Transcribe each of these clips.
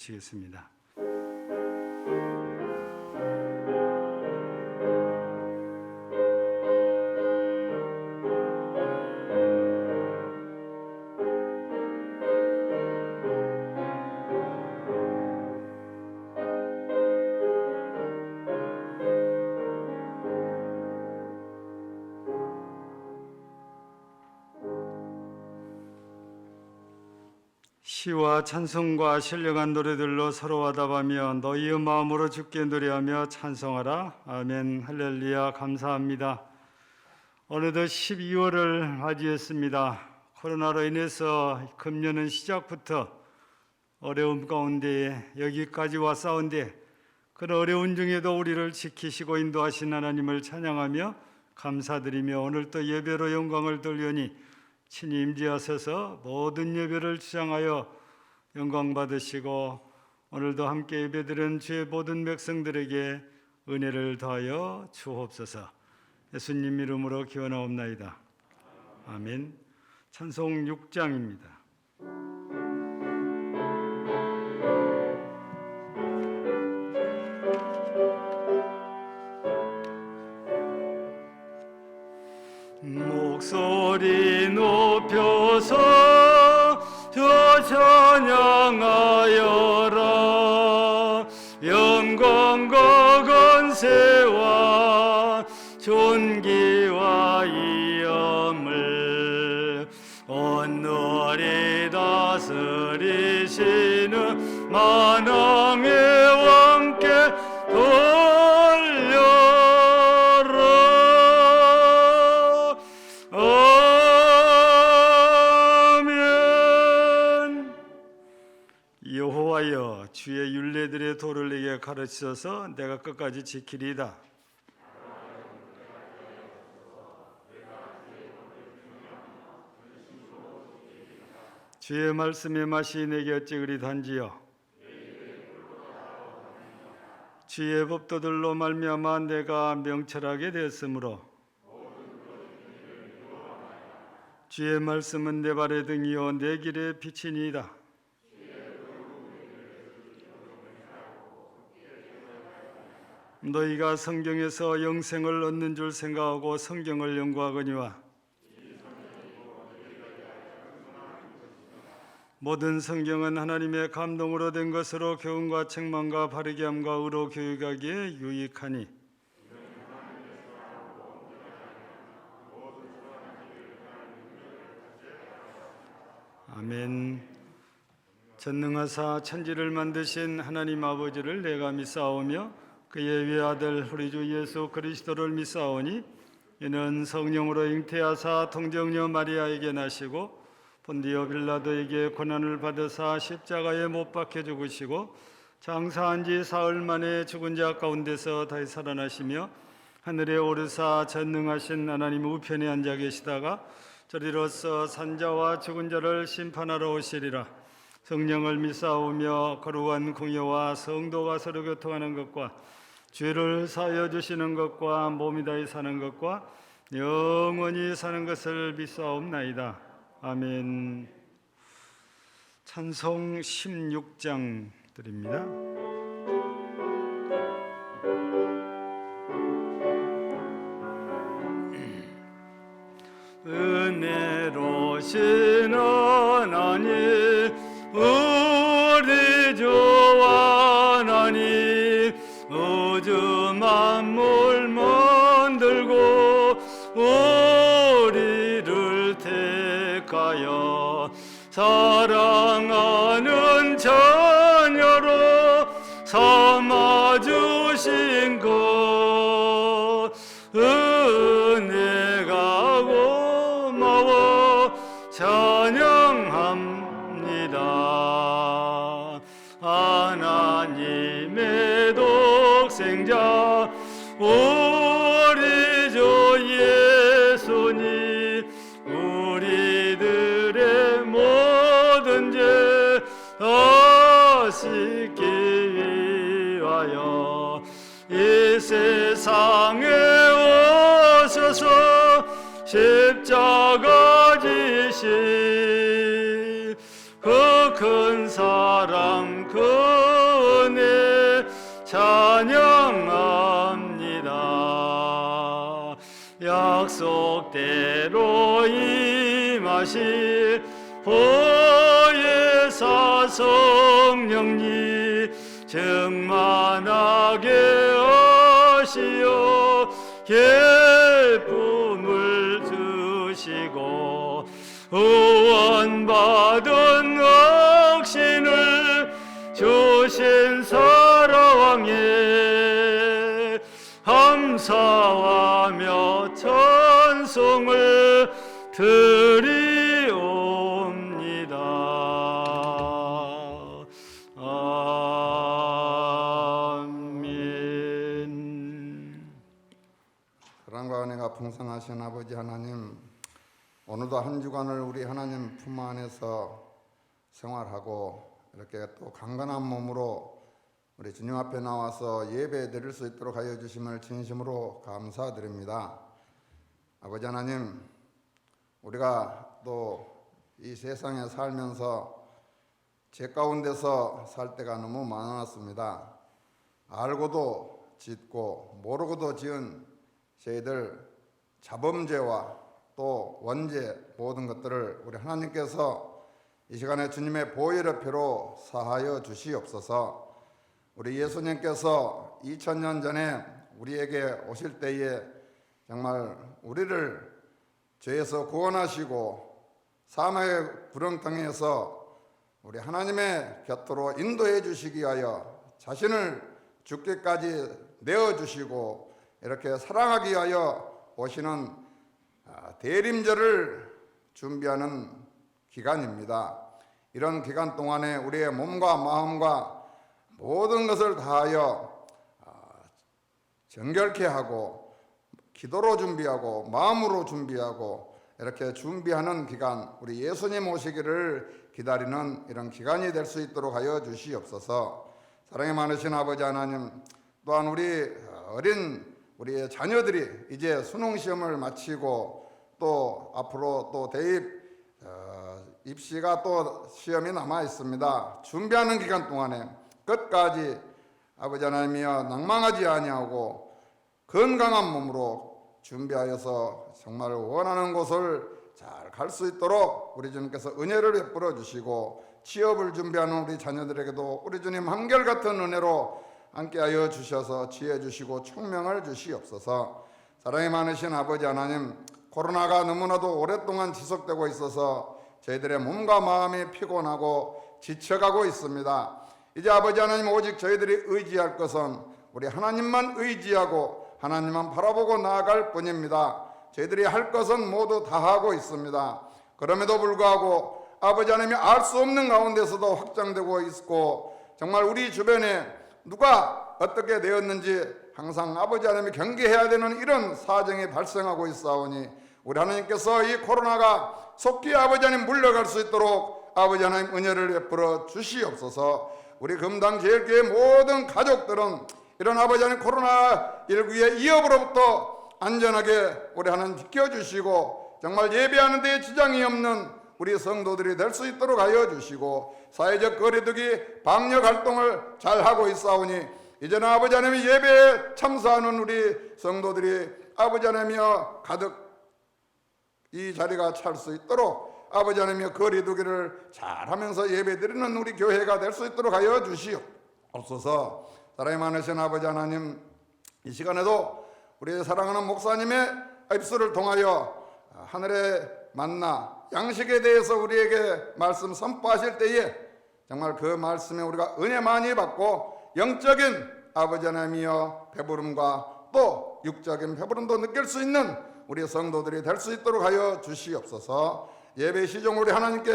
주시겠습니다. 시와 찬송과 신령한 노래들로 서로 화답하며 너희의 마음으로 주께 노래하며 찬송하라. 아멘. 할렐루야. 감사합니다. 어느덧 12월을 맞이했습니다. 코로나로 인해서 금년은 시작부터 어려움 가운데 여기까지 왔사온데 그런 어려운 중에도 우리를 지키시고 인도하신 하나님을 찬양하며 감사드리며 오늘 또 예배로 영광을 돌리니 친히 임재하셔서 모든 예배를 주장하여 영광 받으시고 오늘도 함께 예배드린 주의 모든 백성들에게 은혜를 더하여 주옵소서. 예수님 이름으로 기원하옵나이다. 아멘. 찬송 6장입니다. 목소리 높여서 저 찬양하여라. 영광과 권세와 존귀와 위엄을 온누리 다스리시는 만왕의 왕께 여호와여 주의 율례들의 도를 내게 가르치셔서 내가 끝까지 지키리이다. 주의 말씀의 맛이 내게 어찌 그리 단지요. 주의 법도들로 말미암아 내가 명철하게 되었으므로 주의 말씀은 내 발의 등이요 내 길의 빛이니이다. 너희가 성경에서 영생을 얻는 줄 생각하고 성경을 연구하거니와 모든 성경은 하나님의 감동으로 된 것으로 교훈과 책망과 바르게 함과 의로 교육하기에 유익하니 아멘. 전능하사 천지를 만드신 하나님 아버지를 내가 믿사오며 그의 외아들 우리 주 예수 그리스도를 믿사오니 이는 성령으로 잉태하사 동정녀 마리아에게 나시고 본디오 빌라도에게 고난을 받으사 십자가에 못 박혀 죽으시고 장사한 지 사흘 만에 죽은 자 가운데서 다시 살아나시며 하늘에 오르사 전능하신 하나님 우편에 앉아 계시다가 저리로서 산자와 죽은 자를 심판하러 오시리라. 성령을 믿사오며 거룩한 공예와 성도가 서로 교통하는 것과 죄를 사하여 주시는 것과 몸이 다히 사는 것과 영원히 사는 것을 믿사옵나이다. 아멘. 찬송 16장 드립니다. 은혜로신 하나님 우리 주 하나님 우주 만물 만들고 우리를 택하여 사랑하는 자녀로 삼아주신 것 은혜가 고마워 찬양합니다. 하나님의 독생자 우리 주 예수님 우리들의 모든 죄 다 씻기 위하여 이 세상에 오셔서 십자가 지신 그 큰 사랑 그 찬양합니다. 약속대로 임하실 보혜사 성령님 충만하게 하시어 기쁨을 주시고 구원받은 확신을 주신 사랑에 감사하며 찬송을 드리옵니다. 아멘. 사랑과 은혜가 풍성하신 아버지 하나님, 오늘도 한 주간을 우리 하나님 품 안에서 생활하고 이렇게 또 강건한 몸으로 우리 주님 앞에 나와서 예배 드릴 수 있도록 하여 주심을 진심으로 감사드립니다. 아버지 하나님, 우리가 또 이 세상에 살면서 죄 가운데서 살 때가 너무 많았습니다. 알고도 짓고 모르고도 지은 죄들, 자범죄와 또 원죄 모든 것들을 우리 하나님께서 이 시간에 주님의 보혈의 피로 사하여 주시옵소서. 우리 예수님께서 2000년 전에 우리에게 오실 때에 정말 우리를 죄에서 구원하시고 사망의 구렁텅이에서 우리 하나님의 곁으로 인도해 주시기 위하여 자신을 죽기까지 내어주시고 이렇게 사랑하기 위하여 오시는 대림절을 준비하는 기간입니다. 이런 기간 동안에 우리의 몸과 마음과 모든 것을 다하여 정결케 하고 기도로 준비하고 마음으로 준비하고 이렇게 준비하는 기간, 우리 예수님 오시기를 기다리는 이런 기간이 될 수 있도록 하여 주시옵소서. 사랑이 많으신 아버지 하나님, 또한 우리 어린 우리의 자녀들이 이제 수능시험을 마치고 또 앞으로 또 대입 입시가 또 시험이 남아 있습니다. 준비하는 기간 동안에 끝까지 아버지 하나님이여 낭망하지 아니하고 건강한 몸으로 준비하여서 정말 원하는 곳을 잘 갈 수 있도록 우리 주님께서 은혜를 베풀어 주시고 취업을 준비하는 우리 자녀들에게도 우리 주님 한결같은 은혜로 함께하여 주셔서 지혜 주시고 총명을 주시옵소서. 사랑이 많으신 아버지 하나님, 코로나가 너무나도 오랫동안 지속되고 있어서 저희들의 몸과 마음이 피곤하고 지쳐가고 있습니다. 이제 아버지 하나님, 오직 저희들이 의지할 것은 우리 하나님만 의지하고 하나님만 바라보고 나아갈 뿐입니다. 저희들이 할 것은 모두 다 하고 있습니다. 그럼에도 불구하고 아버지 하나님이 알 수 없는 가운데서도 확장되고 있고 정말 우리 주변에 누가 어떻게 되었는지 항상 아버지 하나님이 경계해야 되는 이런 사정이 발생하고 있사오니 우리 하나님께서 이 코로나가 속히 아버지 하나님 물러갈 수 있도록 아버지 하나님 은혜를 베풀어 주시옵소서. 우리 금당 제일교회 모든 가족들은 이런 아버지 하나님 코로나19의 위협으로부터 안전하게 우리 하나님 지켜주시고 정말 예배하는 데에 지장이 없는 우리 성도들이 될 수 있도록 하여 주시고 사회적 거리두기 방역 활동을 잘 하고 있사오니 이제는 아버지 하나님의 예배에 참석하는 우리 성도들이 아버지 하나님이여 가득 이 자리가 찰 수 있도록 아버지 하나님이여 거리두기를 잘 하면서 예배드리는 우리 교회가 될 수 있도록 하여 주시옵소서. 사랑이 많으신 아버지 하나님, 이 시간에도 우리 사랑하는 목사님의 입술을 통하여 하늘의 만나 양식에 대해서 우리에게 말씀 선포하실 때에 정말 그 말씀에 우리가 은혜 많이 받고 영적인 아버지 하나님이여 배부름과 또 육적인 배부름도 느낄 수 있는 우리 성도들이 될 수 있도록 하여 주시옵소서. 예배 시종 우리 하나님께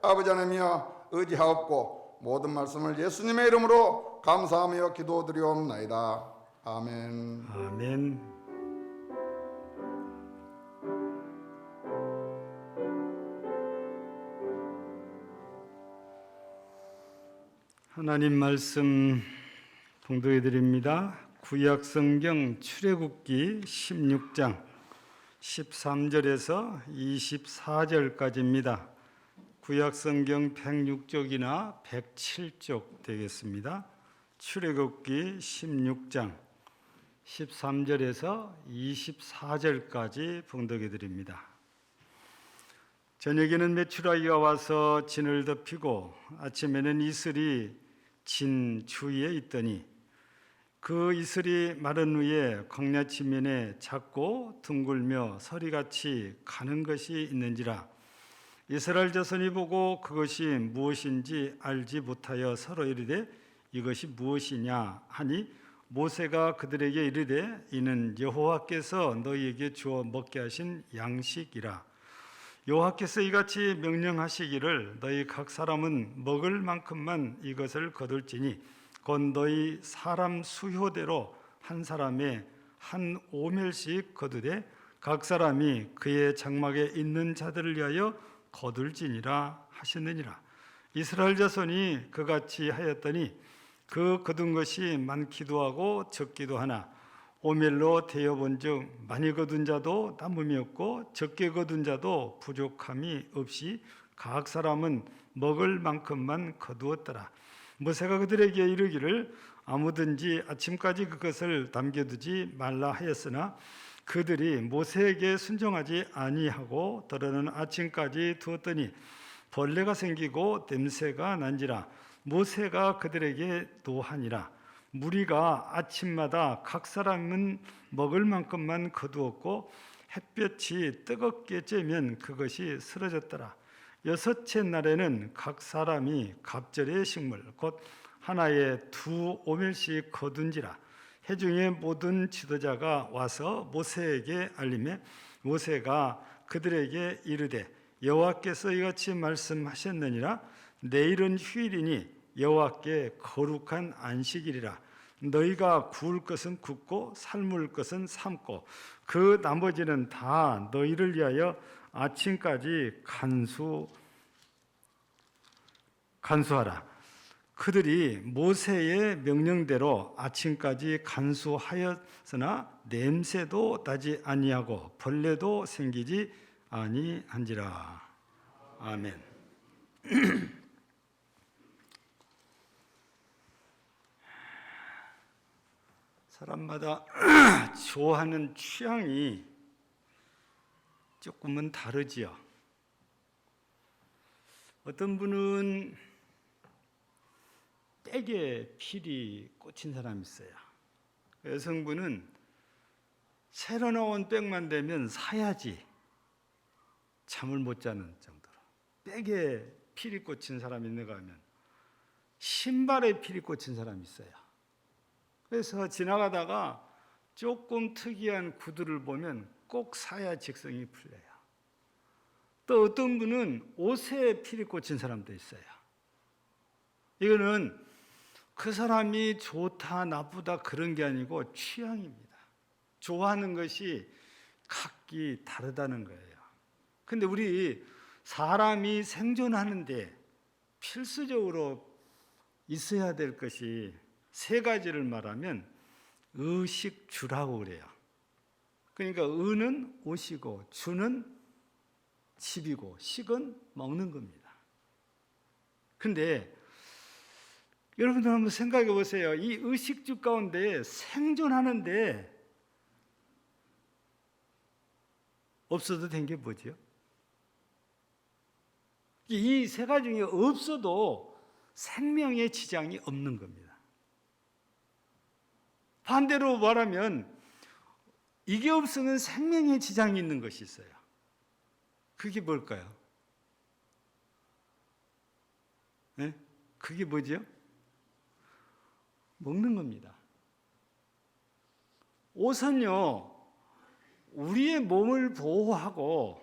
아버지 하나님이여 의지하옵고 모든 말씀을 예수님의 이름으로 감사하며 기도드리옵나이다. 아멘. 아멘. 하나님 말씀 봉독해 드립니다. 구약성경 출애굽기 16장 13절에서 24절까지입니다. 구약성경 106쪽이나 107쪽 되겠습니다. 출애굽기 16장 13절에서 24절까지 봉독해 드립니다. 저녁에는 메추라기가 와서 진을 덮이고 아침에는 이슬이 진 주위에 있더니 그 이슬이 마른 후에 광야 지면에 작고 둥글며 서리같이 가는 것이 있는지라. 이스라엘 자손이 보고 그것이 무엇인지 알지 못하여 서로 이르되 이것이 무엇이냐 하니 모세가 그들에게 이르되 이는 여호와께서 너희에게 주어 먹게 하신 양식이라. 여호와께서 이같이 명령하시기를 너희 각 사람은 먹을 만큼만 이것을 거둘지니 곧 너희 사람 수효대로 한 사람에 한 오멜씩 거두되 각 사람이 그의 장막에 있는 자들을 위하여 거둘지니라 하셨느니라. 이스라엘 자손이 그같이 하였더니 그 거둔 것이 많기도 하고 적기도 하나 오멜로 되어본즉 많이 거둔 자도 남음이 없고 적게 거둔 자도 부족함이 없이 각 사람은 먹을 만큼만 거두었더라. 모세가 그들에게 이르기를 아무든지 아침까지 그것을 남겨두지 말라 하였으나 그들이 모세에게 순종하지 아니하고 더러는 아침까지 두었더니 벌레가 생기고 냄새가 난지라. 모세가 그들에게 노하니라. 무리가 아침마다 각 사람은 먹을 만큼만 거두었고 햇볕이 뜨겁게 쬐면 그것이 쓰러졌더라. 여섯째 날에는 각 사람이 갑절의 식물 곧 하나에 2오멜씩 거둔지라. 회중의 모든 지도자가 와서 모세에게 알림해 모세가 그들에게 이르되 여호와께서 이같이 말씀하셨느니라. 내일은 휴일이니 여호와께 거룩한 안식일이라. 너희가 구울 것은 굽고 삶을 것은 삶고 그 나머지는 다 너희를 위하여 아침까지 간수하라. 그들이 모세의 명령대로 아침까지 간수하였으나 냄새도 나지 아니하고 벌레도 생기지 아니한지라. 아멘. 사람마다 좋아하는 취향이 조금은 다르지요. 어떤 분은 백에 필이 꽂힌 사람이 있어요. 여성분은 새로 나온 백만 되면 사야지 잠을 못 자는 정도로 백에 필이 꽂힌 사람이 있는가 하면 신발에 필이 꽂힌 사람이 있어요. 그래서 지나가다가 조금 특이한 구두를 보면 꼭 사야 직성이 풀려요. 또 어떤 분은 옷에 필이 꽂힌 사람도 있어요. 이거는 그 사람이 좋다 나쁘다 그런 게 아니고 취향입니다. 좋아하는 것이 각기 다르다는 거예요. 근데 우리 사람이 생존하는데 필수적으로 있어야 될 것이 세 가지를 말하면 의식주라고 그래요. 그러니까 의는 옷이고 주는 집이고 식은 먹는 겁니다. 근데 여러분들 한번 생각해 보세요. 이 의식주 가운데 생존하는데 없어도 된 게 뭐죠? 이 세 가지 중에 없어도 생명에 지장이 없는 겁니다. 반대로 말하면 이게 없으면 생명에 지장이 있는 것이 있어요. 그게 뭘까요? 네? 그게 뭐죠? 먹는 겁니다. 옷은요, 우리의 몸을 보호하고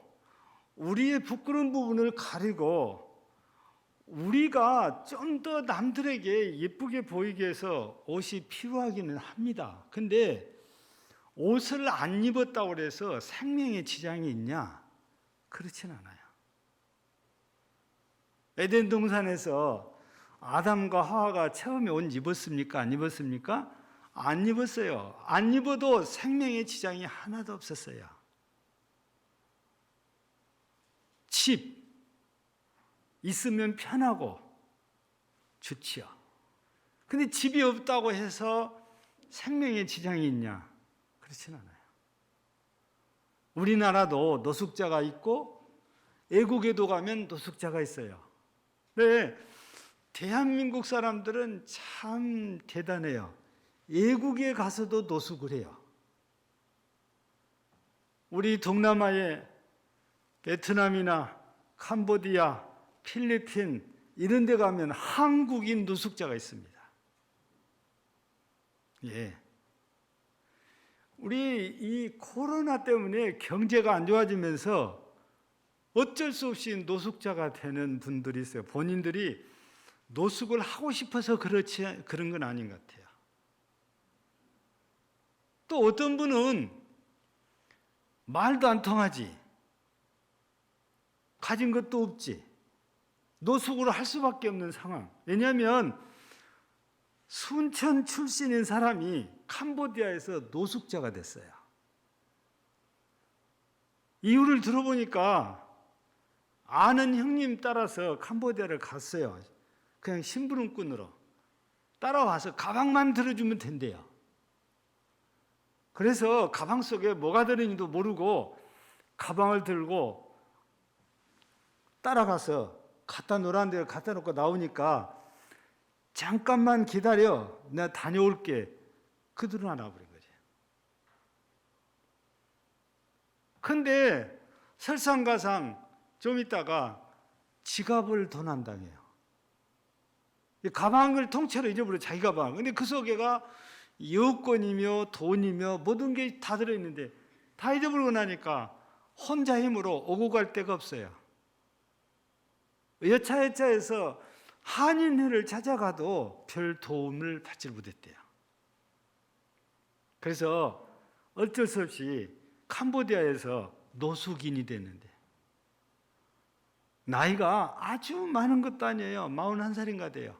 우리의 부끄러운 부분을 가리고 우리가 좀 더 남들에게 예쁘게 보이기 위해서 옷이 필요하기는 합니다. 근데 옷을 안 입었다고 해서 생명에 지장이 있냐? 그렇진 않아요. 에덴 동산에서 아담과 하와가 처음에 옷 입었습니까? 안 입었습니까? 안 입었어요. 안 입어도 생명에 지장이 하나도 없었어요. 집 있으면 편하고 좋지요. 근데 집이 없다고 해서 생명에 지장이 있냐? 그렇진 않아요. 우리나라도 노숙자가 있고 애국에도 가면 노숙자가 있어요. 네, 대한민국 사람들은 참 대단해요. 애국에 가서도 노숙을 해요. 우리 동남아의 베트남이나 캄보디아, 필리핀 이런 데 가면 한국인 노숙자가 있습니다. 예. 우리 이 코로나 때문에 경제가 안 좋아지면서 어쩔 수 없이 노숙자가 되는 분들이 있어요. 본인들이 노숙을 하고 싶어서 그런 건 아닌 것 같아요. 또 어떤 분은 말도 안 통하지. 가진 것도 없지. 노숙을 할 수밖에 없는 상황. 왜냐하면 순천 출신인 사람이 캄보디아에서 노숙자가 됐어요. 이유를 들어보니까 아는 형님 따라서 캄보디아를 갔어요. 그냥 심부름꾼으로. 따라와서 가방만 들어주면 된대요. 그래서 가방 속에 뭐가 들었는지도 모르고 가방을 들고 따라가서 갖다 놓으라는 데를 갖다 놓고 나오니까 잠깐만 기다려. 내가 다녀올게. 그들은 알아버린 거지. 근데 설상가상 좀 있다가 지갑을 도난당해요. 가방을 통째로 잊어버려, 자기 가방. 근데 그 속에가 여권이며 돈이며 모든 게 다 들어있는데 다 잊어버리고 나니까 혼자 힘으로 오고 갈 데가 없어요. 여차여차해서 한인회를 찾아가도 별 도움을 받지 못했대요. 그래서 어쩔 수 없이 캄보디아에서 노숙인이 됐는데 나이가 아주 많은 것도 아니에요. 41살인가 돼요.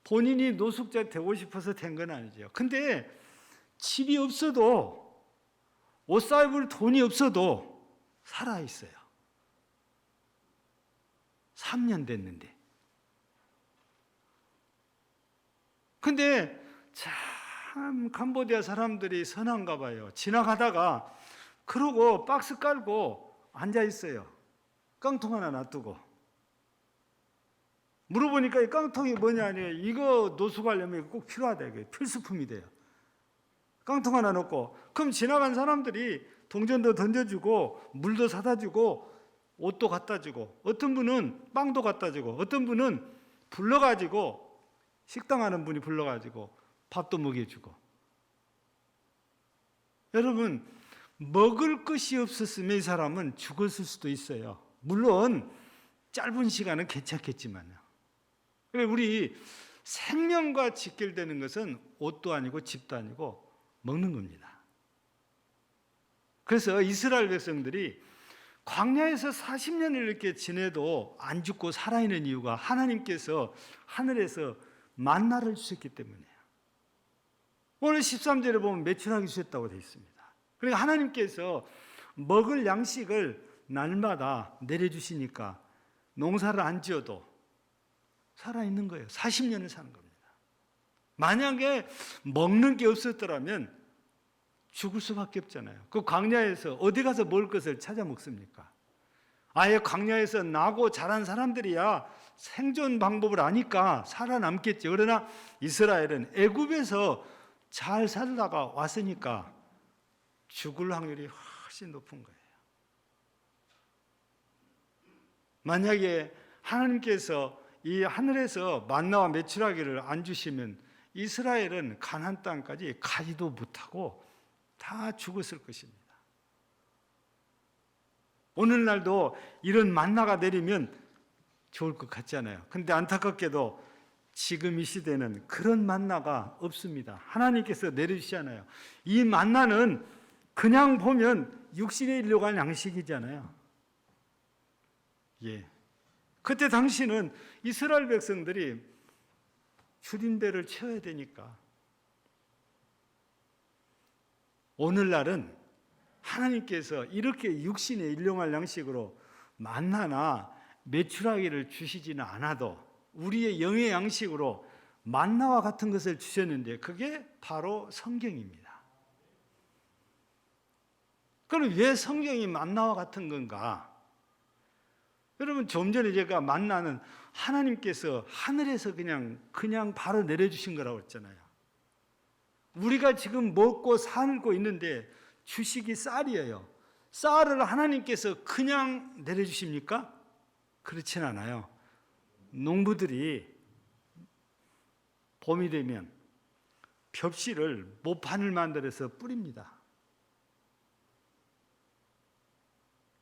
본인이 노숙자 되고 싶어서 된 건 아니죠. 근데 집이 없어도 옷 사입을 돈이 없어도 살아있어요. 3년 됐는데. 근데 참 캄보디아 사람들이 선한가 봐요. 지나가다가 그러고 박스 깔고 앉아 있어요. 깡통 하나 놔두고. 물어보니까 이 깡통이 뭐냐니, 이거 노숙하려면 꼭 필요하다. 이게 필수품이 돼요. 깡통 하나 놓고, 그럼 지나간 사람들이 동전도 던져주고 물도 사다 주고 옷도 갖다 주고, 어떤 분은 빵도 갖다 주고, 어떤 분은 불러가지고 식당 하는 분이 불러가지고 밥도 먹여주고. 여러분, 먹을 것이 없었으면 이 사람은 죽었을 수도 있어요. 물론 짧은 시간은 괜찮겠지만요. 우리 생명과 직결되는 것은 옷도 아니고 집도 아니고 먹는 겁니다. 그래서 이스라엘 백성들이 광야에서 40년을 이렇게 지내도 안 죽고 살아있는 이유가 하나님께서 하늘에서 만나를 주셨기 때문이에요. 오늘 13절에 보면 매출하기 주셨다고 되어 있습니다. 그러니까 하나님께서 먹을 양식을 날마다 내려주시니까 농사를 안 지어도 살아있는 거예요. 40년을 사는 겁니다. 만약에 먹는 게 없었더라면 죽을 수밖에 없잖아요. 그 광야에서 어디 가서 먹을 것을 찾아 먹습니까? 아예 광야에서 나고 자란 사람들이야 생존 방법을 아니까 살아남겠죠. 그러나 이스라엘은 애굽에서 잘 살다가 왔으니까 죽을 확률이 훨씬 높은 거예요. 만약에 하나님께서 이 하늘에서 만나와 메추라기를 안 주시면 이스라엘은 가나안 땅까지 가지도 못하고 다 죽었을 것입니다. 오늘날도 이런 만나가 내리면 좋을 것 같잖아요. 그런데 안타깝게도 지금 이 시대는 그런 만나가 없습니다. 하나님께서 내려주시잖아요. 이 만나는 그냥 보면 육신에 일려갈 양식이잖아요. 예. 그때 당시는 이스라엘 백성들이 줄인 배를 채워야 되니까. 오늘날은 하나님께서 이렇게 육신에 일용할 양식으로 만나나 메추라기를 주시지는 않아도 우리의 영의 양식으로 만나와 같은 것을 주셨는데 그게 바로 성경입니다. 그럼 왜 성경이 만나와 같은 건가? 여러분, 좀 전에 제가 만나는 하나님께서 하늘에서 그냥 바로 내려주신 거라고 했잖아요. 우리가 지금 먹고 살고 있는데 주식이 쌀이에요. 쌀을 하나님께서 그냥 내려주십니까? 그렇진 않아요. 농부들이 봄이 되면 벽실을 모판을 만들어서 뿌립니다.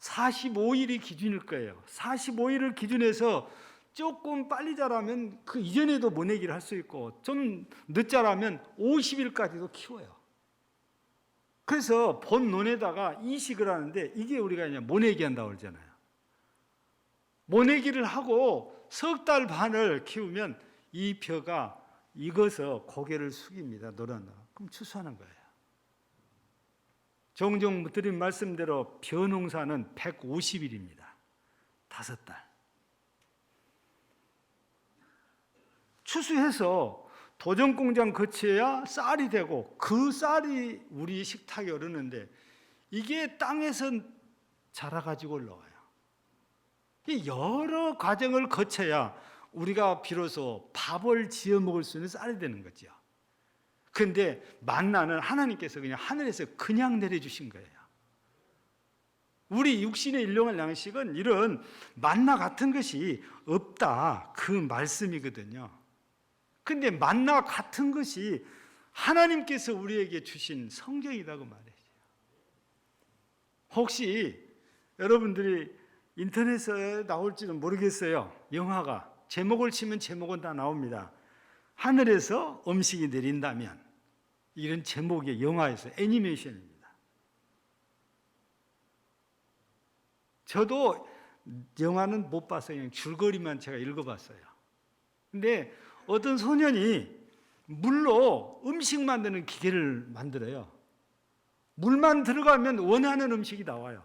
45일이 기준일 거예요. 45일을 기준해서 조금 빨리 자라면 그 이전에도 모내기를 할 수 있고 좀 늦 자라면 50일까지도 키워요. 그래서 본 논에다가 이식을 하는데 이게 우리가 그냥 모내기 한다고 그러잖아요. 모내기를 하고 석 달 반을 키우면 이 벼가 익어서 고개를 숙입니다. 노란노란. 그럼 추수하는 거예요. 종종 드린 말씀대로 벼 농사는 150일입니다. 5달. 추수해서 도전공장 거쳐야 쌀이 되고 그 쌀이 우리 식탁에 오르는데 이게 땅에서 자라가지고 올라와요. 여러 과정을 거쳐야 우리가 비로소 밥을 지어 먹을 수 있는 쌀이 되는 거죠. 그런데 만나는 하나님께서 그냥 하늘에서 그냥 내려주신 거예요. 우리 육신의 일용할 양식은 이런 만나 같은 것이 없다, 그 말씀이거든요. 근데 만나 같은 것이 하나님께서 우리에게 주신 성경이라고 말이죠. 혹시 여러분들이 인터넷에 나올지는 모르겠어요. 영화가 제목을 치면 제목은 다 나옵니다. 하늘에서 음식이 내린다면, 이런 제목의 영화에서 애니메이션입니다. 저도 영화는 못 봤어요. 그냥 줄거리만 제가 읽어봤어요. 근데 어떤 소년이 물로 음식 만드는 기계를 만들어요. 물만 들어가면 원하는 음식이 나와요.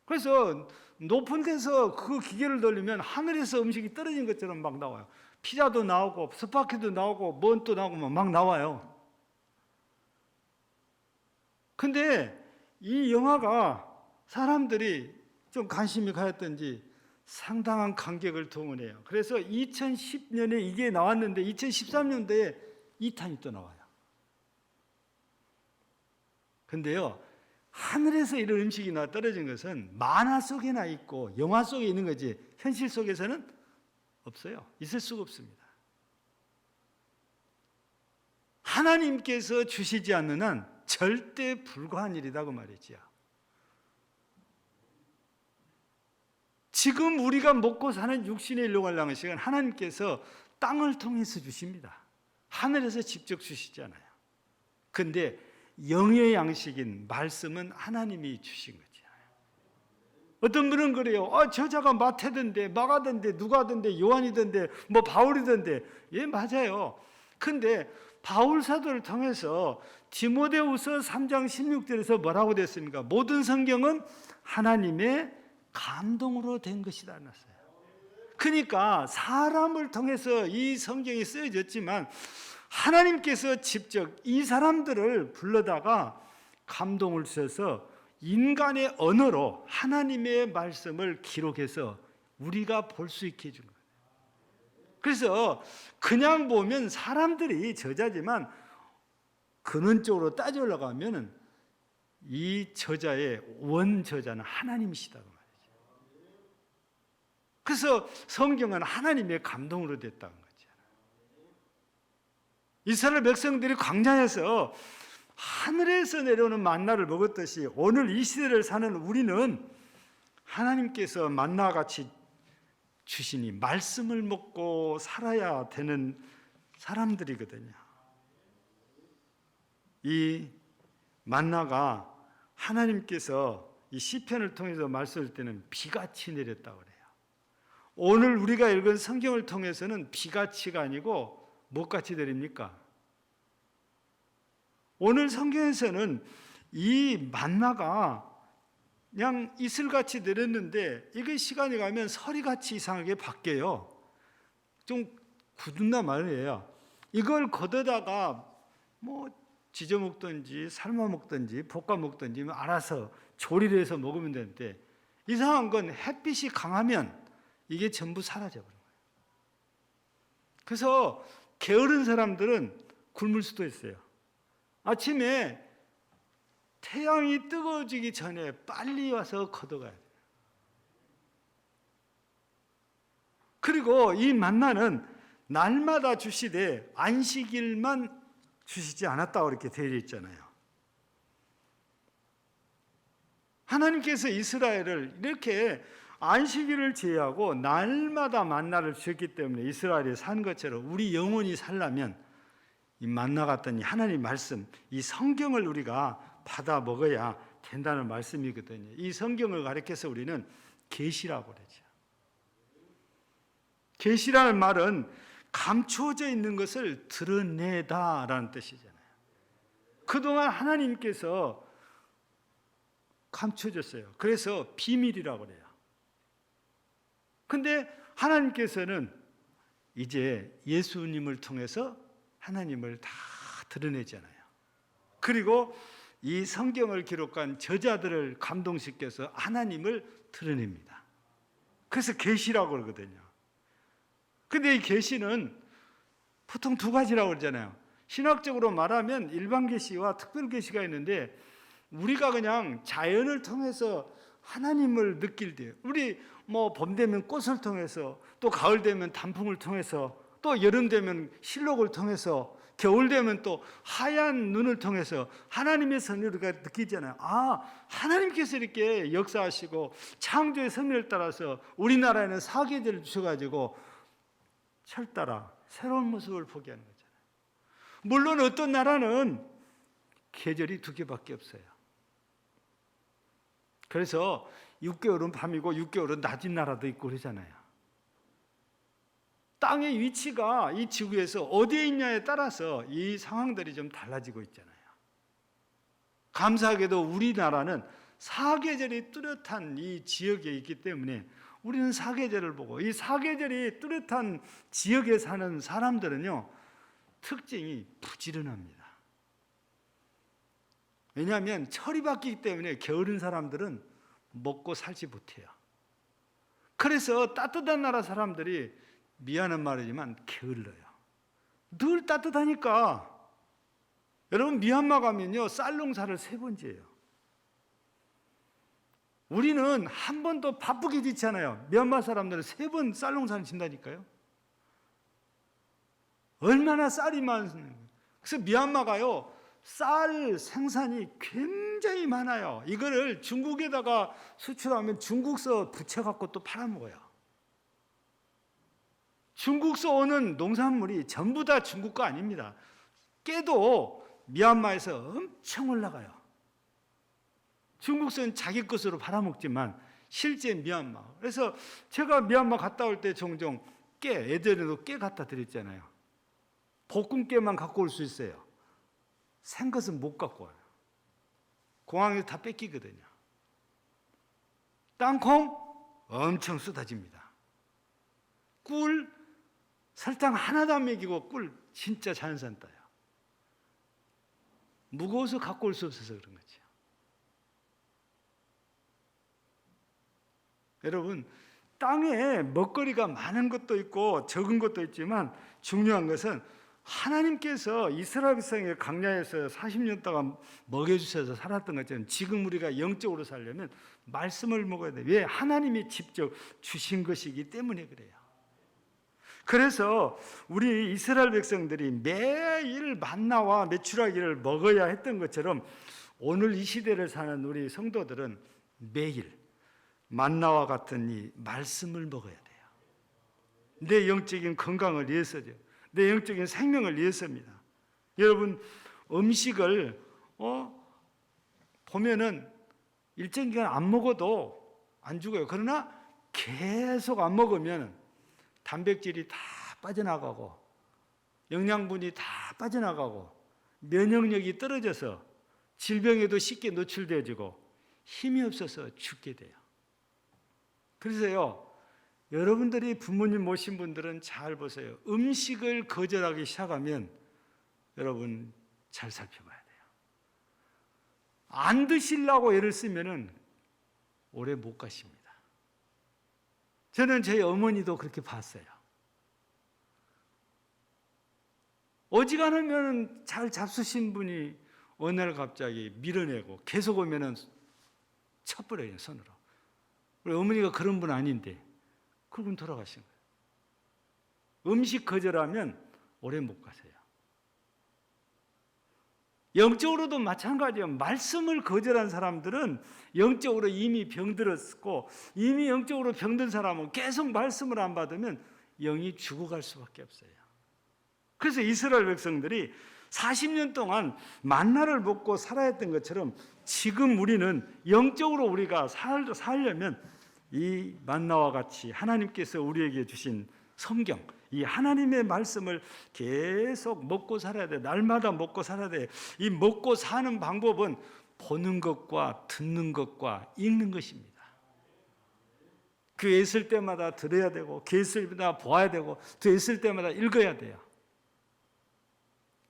그래서 높은 데서 그 기계를 돌리면 하늘에서 음식이 떨어진 것처럼 막 나와요. 피자도 나오고 스파게티도 나오고 뭔 또 나오고 막 나와요. 근데 이 영화가 사람들이 좀 관심이 가졌던지 상당한 관객을 동원해요. 그래서 2010년에 이게 나왔는데 2013년도에 2탄이 또 나와요. 근데요, 하늘에서 이런 음식이 떨어진 것은 만화 속에나 있고 영화 속에 있는 거지 현실 속에서는 없어요. 있을 수가 없습니다. 하나님께서 주시지 않는 한 절대 불가한 일이라고 말이지요. 지금 우리가 먹고 사는 육신의 일용할 양식은 하나님께서 땅을 통해서 주십니다. 하늘에서 직접 주시지 않아요. 그런데 영의 양식인 말씀은 하나님이 주신 거죠. 어떤 분은 그래요. 저자가 마태던데, 마가던데, 누가던데, 요한이던데, 뭐 바울이던데. 예, 맞아요. 근데 바울 사도를 통해서 디모데후서 3장 16절에서 뭐라고 됐습니까? 모든 성경은 하나님의 감동으로 된 것이다 했어요. 그러니까 사람을 통해서 이 성경이 쓰여졌지만 하나님께서 직접 이 사람들을 불러다가 감동을 주셔서 인간의 언어로 하나님의 말씀을 기록해서 우리가 볼 수 있게 해준 거예요. 그래서 그냥 보면 사람들이 저자지만 근원적으로 따져 올라가면 이 저자의 원저자는 하나님이시다고 말이죠. 그래서 성경은 하나님의 감동으로 됐다는 거죠. 이스라엘 백성들이 광야에서 하늘에서 내려오는 만나를 먹었듯이 오늘 이 시대를 사는 우리는 하나님께서 만나와 같이 주시니 말씀을 먹고 살아야 되는 사람들이거든요. 이 만나가 하나님께서 이 시편을 통해서 말씀할 때는 비같이 내렸다고 그래요. 오늘 우리가 읽은 성경을 통해서는 비같이가 아니고 무엇같이 내립니까? 오늘 성경에서는 이 만나가 그냥 이슬같이 내렸는데 이게 시간이 가면 서리같이 이상하게 바뀌어요. 좀 굳은단 말이에요. 이걸 걷어다가 뭐 지져 먹든지 삶아 먹든지 볶아 먹든지 알아서 조리를 해서 먹으면 되는데, 이상한 건 햇빛이 강하면 이게 전부 사라져버려요. 그래서 게으른 사람들은 굶을 수도 있어요. 아침에 태양이 뜨거워지기 전에 빨리 와서 걷어가야 돼요. 그리고 이 만나는 날마다 주시되 안식일만 주시지 않았다고 이렇게 되어 있잖아요. 하나님께서 이스라엘을 이렇게 안식일을 제외하고 날마다 만나를 주셨기 때문에 이스라엘이 산 것처럼 우리 영혼이 살려면 이 만나 같은 이 하나님 말씀, 이 성경을 우리가 받아 먹어야 된다는 말씀이거든요. 이 성경을 가리켜서 우리는 계시라고 그러죠. 계시라는 말은 감추어져 있는 것을 드러내다라는 뜻이잖아요. 그동안 하나님께서 감춰졌어요. 그래서 비밀이라고 그래요. 근데 하나님께서는 이제 예수님을 통해서 하나님을 다 드러내잖아요. 그리고 이 성경을 기록한 저자들을 감동시켜서 하나님을 드러냅니다. 그래서 계시라고 그러거든요. 근데 이 계시는 보통 두 가지라고 그러잖아요. 신학적으로 말하면 일반 계시와 특별 계시가 있는데, 우리가 그냥 자연을 통해서 하나님을 느낄 때, 우리 뭐 봄 되면 꽃을 통해서, 또 가을 되면 단풍을 통해서, 또 여름 되면 실록을 통해서, 겨울 되면 또 하얀 눈을 통해서 하나님의 섭리를 우리가 느끼잖아요. 아, 하나님께서 이렇게 역사하시고 창조의 섭리를 따라서 우리나라에는 사계절을 주셔가지고 철 따라 새로운 모습을 보게 하는 거잖아요. 물론 어떤 나라는 계절이 두 개밖에 없어요. 그래서 6개월은 밤이고 6개월은 낮인 나라도 있고 그러잖아요. 땅의 위치가 이 지구에서 어디에 있냐에 따라서 이 상황들이 좀 달라지고 있잖아요. 감사하게도 우리나라는 사계절이 뚜렷한 이 지역에 있기 때문에 우리는 사계절을 보고, 이 사계절이 뚜렷한 지역에 사는 사람들은요, 특징이 부지런합니다. 왜냐하면 철이 바뀌기 때문에 게으른 사람들은 먹고 살지 못해요. 그래서 따뜻한 나라 사람들이, 미안한 말이지만 게을러요. 늘 따뜻하니까. 여러분, 미얀마 가면요 쌀 농사를 3번 지어요. 우리는 한 번도 바쁘게 짓지 않아요. 미얀마 사람들은 3번 쌀 농사를 짓다니까요. 얼마나 쌀이 많습니까? 그래서 미얀마가요 쌀 생산이 굉장히 많아요. 이거를 중국에다가 수출하면 중국서 붙여갖고 또 팔아먹어요. 중국서 오는 농산물이 전부 다 중국 거 아닙니다. 깨도 미얀마에서 엄청 올라가요. 중국서는 자기 것으로 팔아먹지만 실제 미얀마. 그래서 제가 미얀마 갔다 올 때 종종 깨, 예전에도 깨 갖다 드렸잖아요. 볶은 깨만 갖고 올 수 있어요. 생것은 못 갖고 와요. 공항에서 다 뺏기거든요. 땅콩 엄청 쏟아집니다. 꿀 설탕 하나도 안 먹이고 꿀 진짜 자연산 따요. 무거워서 갖고 올 수 없어서 그런 거죠. 여러분, 땅에 먹거리가 많은 것도 있고 적은 것도 있지만 중요한 것은 하나님께서 이스라엘 백성의 광야에서 40년 동안 먹여주셔서 살았던 것처럼 지금 우리가 영적으로 살려면 말씀을 먹어야 돼요. 왜? 하나님이 직접 주신 것이기 때문에 그래요. 그래서 우리 이스라엘 백성들이 매일 만나와 메추라기를 먹어야 했던 것처럼 오늘 이 시대를 사는 우리 성도들은 매일 만나와 같은 이 말씀을 먹어야 돼요. 내 영적인 건강을 위해서죠. 내 영적인 생명을 위해서입니다. 여러분, 음식을 보면은 일정 기간 안 먹어도 안 죽어요. 그러나 계속 안 먹으면 단백질이 다 빠져나가고 영양분이 다 빠져나가고 면역력이 떨어져서 질병에도 쉽게 노출되어지고 힘이 없어서 죽게 돼요. 그래서요, 여러분들이 부모님 모신 분들은 잘 보세요. 음식을 거절하기 시작하면 여러분 잘 살펴봐야 돼요. 안 드시려고 애를 쓰면은 오래 못 가십니다. 저는 제 어머니도 그렇게 봤어요. 어지간하면 잘 잡수신 분이 어느 날 갑자기 밀어내고 계속 오면은 쳐버려요, 손으로. 우리 어머니가 그런 분 아닌데 그분 돌아가신 거예요. 음식 거절하면 오래 못 가세요. 영적으로도 마찬가지예요. 말씀을 거절한 사람들은 영적으로 이미 병들었고, 이미 영적으로 병든 사람은 계속 말씀을 안 받으면 영이 죽어갈 수밖에 없어요. 그래서 이스라엘 백성들이 40년 동안 만나를 먹고 살아야 했던 것처럼 지금 우리는 영적으로 우리가 살려면 이 만나와 같이 하나님께서 우리에게 주신 성경, 이 하나님의 말씀을 계속 먹고 살아야 돼. 날마다 먹고 살아야 돼. 이 먹고 사는 방법은 보는 것과 듣는 것과 읽는 것입니다. 교회 있을 때마다 들어야 되고, 교회 있을 때마다 보아야 되고, 교회 있을 때마다 읽어야 돼요.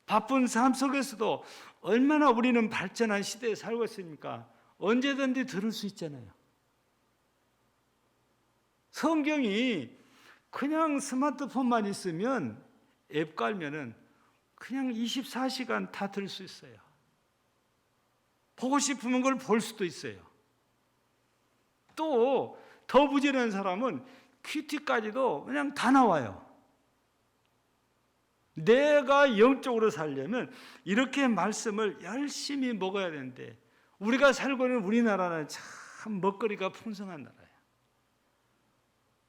바쁜 삶 속에서도 얼마나 우리는 발전한 시대에 살고 있습니까? 언제든지 들을 수 있잖아요. 성경이 그냥 스마트폰만 있으면 앱 깔면은 그냥 24시간 다 들을 수 있어요. 보고 싶으면 그걸 볼 수도 있어요. 또 더 부지런한 사람은 큐티까지도 그냥 다 나와요. 내가 영적으로 살려면 이렇게 말씀을 열심히 먹어야 되는데, 우리가 살고 있는 우리나라는 참 먹거리가 풍성한 나라예요.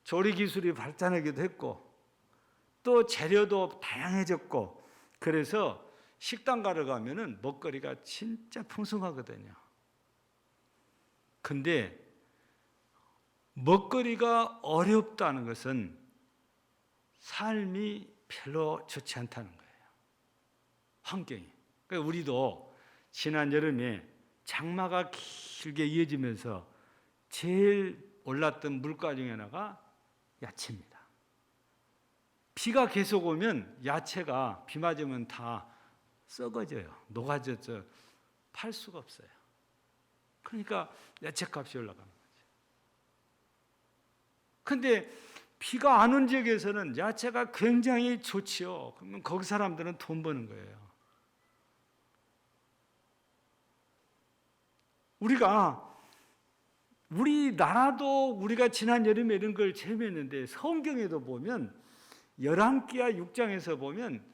조리 기술이 발전하기도 했고, 또 재료도 다양해졌고, 그래서 식당 가러 가면은 먹거리가 진짜 풍성하거든요. 근데 먹거리가 어렵다는 것은 삶이 별로 좋지 않다는 거예요. 환경이. 그러니까 우리도 지난 여름에 장마가 길게 이어지면서 제일 올랐던 물가 중에 하나가 야채입니다. 비가 계속 오면 야채가 비 맞으면 다 썩어져요. 녹아져서 팔 수가 없어요. 그러니까 야채값이 올라가는 거죠. 근데 비가 안 온 지역에서는 야채가 굉장히 좋지요. 그러면 거기 사람들은 돈 버는 거예요. 우리나라도 우리가 지난 여름에 이런 걸 체험했는데, 성경에도 보면 열왕기하 6장에서 보면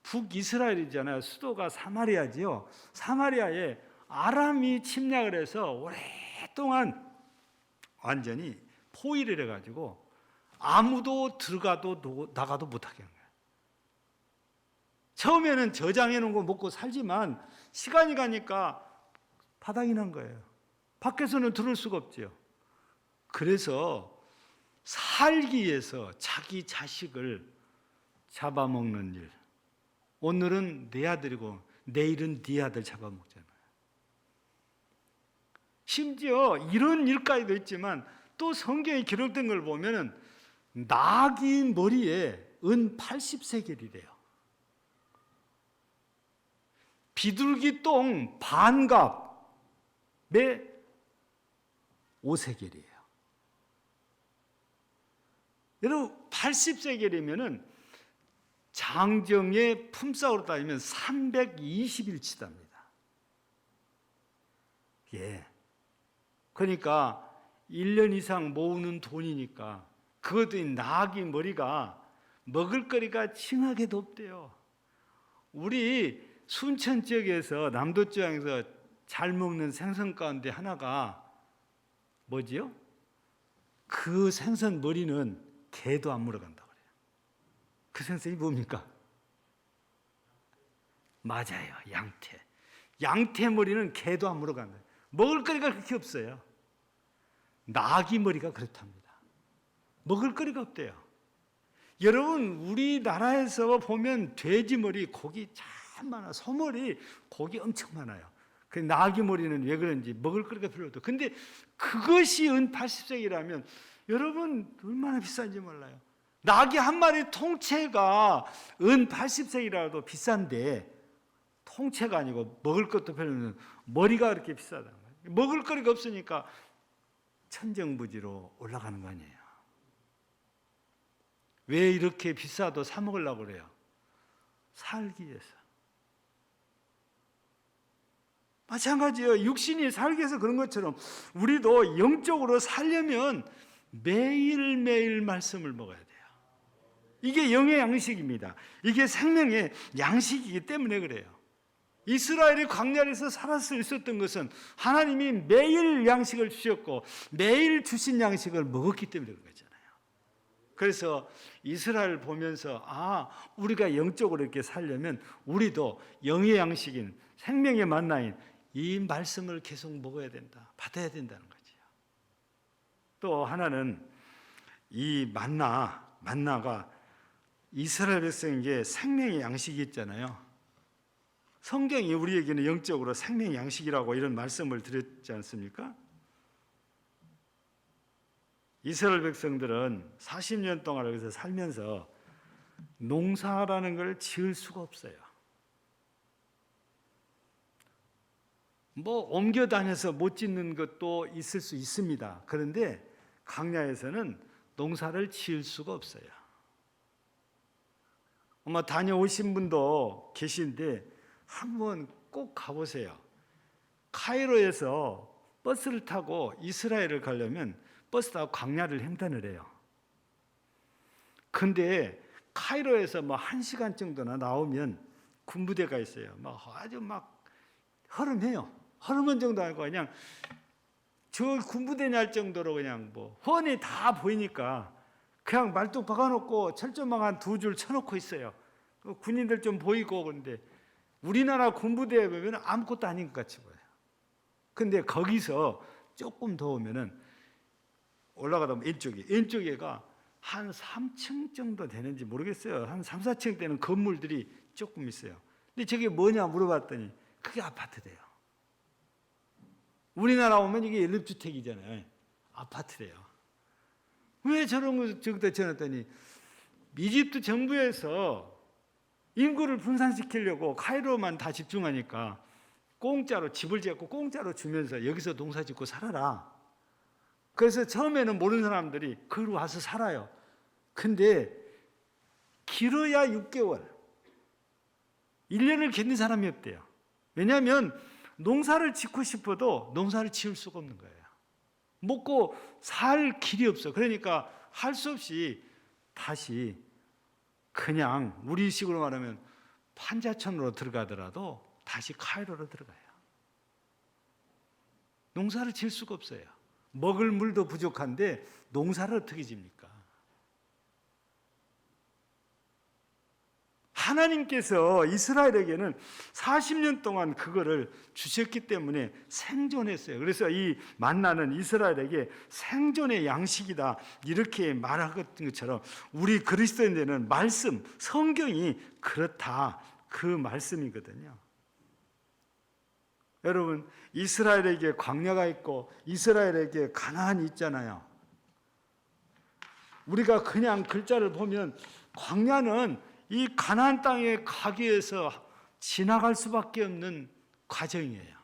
북이스라엘이잖아요. 수도가 사마리아지요. 사마리아에 아람이 침략을 해서 오랫동안 완전히 포위를 해가지고 아무도 들어가도 나가도 못하게 한 거예요. 처음에는 저장해 놓은 거 먹고 살지만 시간이 가니까 바닥이 난 거예요. 밖에서는 들을 수가 없죠. 그래서 살기 위해서 자기 자식을 잡아먹는 일. 오늘은 내 아들이고 내일은 네 아들 잡아먹잖아요. 심지어 이런 일까지도 있지만 또 성경에 기록된 걸 보면은 나귀 머리에 은 80세겔이래요. 비둘기 똥 반갑에 5세겔이에요. 여러분 80세겔이면은 장정의 품삯으로 따지면 320일치답니다. 예. 그러니까 1년 이상 모으는 돈이니까 그것도 나귀 머리가 먹을거리가 칭하게도 없대요. 우리 순천 지역에서 남도 지역에서 잘 먹는 생선 가운데 하나가 뭐지요? 그 생선 머리는 개도 안 물어간다고 그래요. 그 생선이 뭡니까? 맞아요. 양태. 양태 머리는 개도 안 물어간다. 먹을거리가 그렇게 없어요. 나귀 머리가 그렇답니다. 먹을거리가 없대요. 여러분 우리나라에서 보면 돼지 머리 고기 참 많아. 소머리 고기 엄청 많아요. 그 나귀 머리는 왜 그런지 먹을 거리가 별로 없다. 근데 그것이 은 80세기라면 여러분 얼마나 비싼지 몰라요. 나귀 한 마리 통째가 은 80세기라도 비싼데, 통째가 아니고 먹을 것도 별로 없는 머리가 그렇게 비싸다. 먹을 거리가 없으니까 천정부지로 올라가는 거 아니에요. 왜 이렇게 비싸도 사 먹으려고 그래요? 살기 위해서. 마찬가지예요. 육신이 살기 위해서 그런 것처럼 우리도 영적으로 살려면 매일매일 말씀을 먹어야 돼요. 이게 영의 양식입니다. 이게 생명의 양식이기 때문에 그래요. 이스라엘이 광야에서 살아갈 수 있었던 것은 하나님이 매일 양식을 주셨고 매일 주신 양식을 먹었기 때문에 그런 거잖아요. 그래서 이스라엘 보면서 우리가 영적으로 이렇게 살려면 우리도 영의 양식인 생명의 만나인 이 말씀을 계속 먹어야 된다. 받아야 된다는 거죠. 또 하나는 이 만나가 이스라엘 백성에게 생명의 양식이 있잖아요. 성경이 우리에게는 영적으로 생명의 양식이라고 이런 말씀을 드렸지 않습니까? 이스라엘 백성들은 40년 동안 여기서 살면서 농사라는 걸 지을 수가 없어요. 옮겨 다녀서 못 짓는 것도 있을 수 있습니다. 그런데 광야에서는 농사를 지을 수가 없어요. 아마 다녀오신 분도 계신데 한번 꼭 가보세요. 카이로에서 버스를 타고 이스라엘을 가려면 버스 타고 광야를 횡단을 해요. 근데 카이로에서 1시간 정도나 나오면 군부대가 있어요. 아주 허름해요. 허름한 정도 아니고 그냥 저 군부대 날 정도로 그냥 훤히 다 보이니까 그냥 말뚝 박아놓고 철조망 한 2줄 쳐놓고 있어요. 군인들 좀 보이고. 그런데 우리나라 군부대에 보면 아무것도 아닌 것 같이 보여요. 근데 거기서 조금 더 오면은 올라가다 보면 왼쪽에가 한 3층 정도 되는지 모르겠어요. 한 3, 4층 되는 건물들이 조금 있어요. 근데 저게 뭐냐 물어봤더니 그게 아파트래요. 우리나라 오면 이게 연립주택이잖아요. 아파트래요. 왜 저런 거 저기다 지어놨더니 이집트 정부에서 인구를 분산시키려고 카이로만 다 집중하니까 공짜로 집을 짓고 공짜로 주면서 여기서 농사 짓고 살아라. 그래서 처음에는 모르는 사람들이 거기로 와서 살아요. 근데 길어야 6개월, 1년을 견딘 사람이 없대요. 왜냐하면 농사를 짓고 싶어도 농사를 지을 수가 없는 거예요. 먹고 살 길이 없어. 그러니까 할 수 없이 다시 그냥 우리식으로 말하면 판자촌으로 들어가더라도 다시 카이로로 들어가요. 농사를 지을 수가 없어요. 먹을 물도 부족한데 농사를 어떻게 집니까? 하나님께서 이스라엘에게는 40년 동안 그거를 주셨기 때문에 생존했어요. 그래서 이 만나는 이스라엘에게 생존의 양식이다 이렇게 말한 것처럼 우리 그리스도인들은 말씀, 성경이 그렇다 그 말씀이거든요. 여러분, 이스라엘에게 광야가 있고 이스라엘에게 가나안이 있잖아요. 우리가 그냥 글자를 보면 광야는 이 가나안 땅에 가기 위해서 지나갈 수밖에 없는 과정이에요.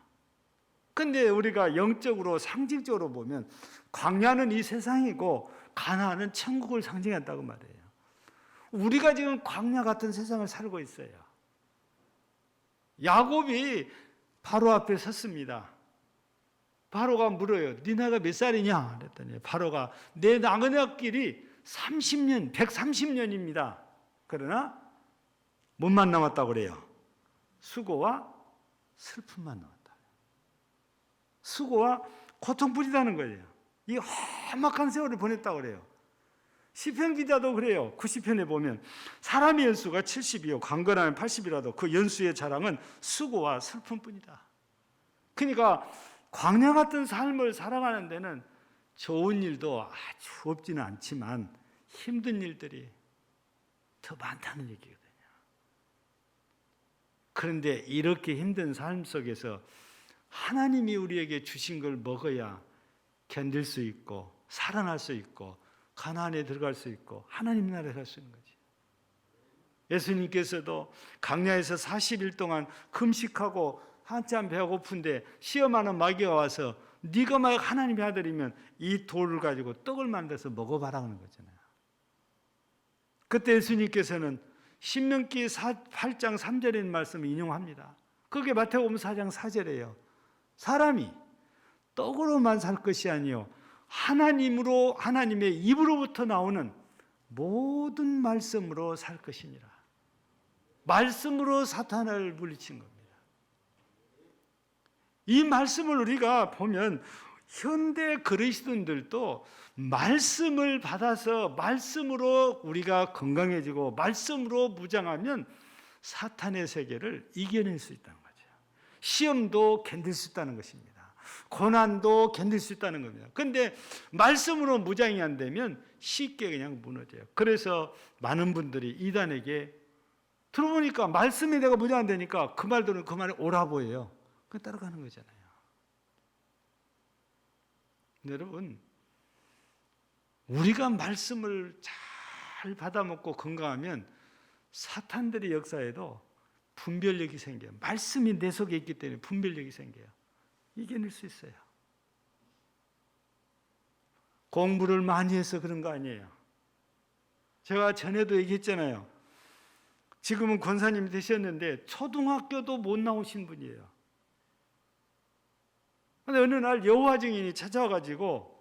근데 우리가 영적으로 상징적으로 보면 광야는 이 세상이고 가나안은 천국을 상징한다고 말해요. 우리가 지금 광야 같은 세상을 살고 있어요. 야곱이 바로 앞에 섰습니다. 바로가 물어요. 네 나이가 몇 살이냐? 그랬더니 바로가 내 나그네길이 30년, 130년입니다. 그러나 뭔만 남았다고 그래요? 수고와 슬픔만 남았다. 수고와 고통뿐이라는 거예요. 이 험악한 세월을 보냈다고 그래요. 시편 기자도 그래요. 90편에 보면 사람의 연수가 70이요 강건하면 80이라도 그 연수의 자랑은 수고와 슬픔뿐이다. 그러니까 광야 같은 삶을 살아가는 데는 좋은 일도 아주 없지는 않지만 힘든 일들이 더 많다는 얘기거든요. 그런데 이렇게 힘든 삶 속에서 하나님이 우리에게 주신 걸 먹어야 견딜 수 있고 살아날 수 있고 가나안에 들어갈 수 있고 하나님 나라에 갈 수 있는 거지. 예수님께서도 광야에서 40일 동안 금식하고 한참 배고픈데 시험하는 마귀가 와서 네가 만약 하나님의 아들이면 이 돌을 가지고 떡을 만들어서 먹어봐라 하는 거잖아요. 그때 예수님께서는 신명기 8장 3절에 있는 말씀을 인용합니다. 그게 마태복음 4장 4절이에요. 사람이 떡으로만 살 것이 아니요 하나님의 입으로부터 나오는 모든 말씀으로 살 것이니라. 말씀으로 사탄을 물리친 겁니다. 이 말씀을 우리가 보면 현대 그리스도인들도 말씀을 받아서 말씀으로 우리가 건강해지고 말씀으로 무장하면 사탄의 세계를 이겨낼 수 있다는 거죠. 시험도 견딜 수 있다는 것입니다. 고난도 견딜 수 있다는 겁니다. 그런데 말씀으로 무장이 안 되면 쉽게 그냥 무너져요. 그래서 많은 분들이 이단에게 들어보니까 말씀이 내가 무장 안 되니까 그 말 들으면 그 말이 옳아 보여요. 그 따라가는 거잖아요. 여러분, 우리가 말씀을 잘 받아먹고 건강하면 사탄들의 역사에도 분별력이 생겨요. 말씀이 내 속에 있기 때문에 분별력이 생겨요. 이겨낼 수 있어요. 공부를 많이 해서 그런 거 아니에요. 제가 전에도 얘기했잖아요. 지금은 권사님이 되셨는데 초등학교도 못 나오신 분이에요. 그런데 어느 날 여호와 증인이 찾아와가지고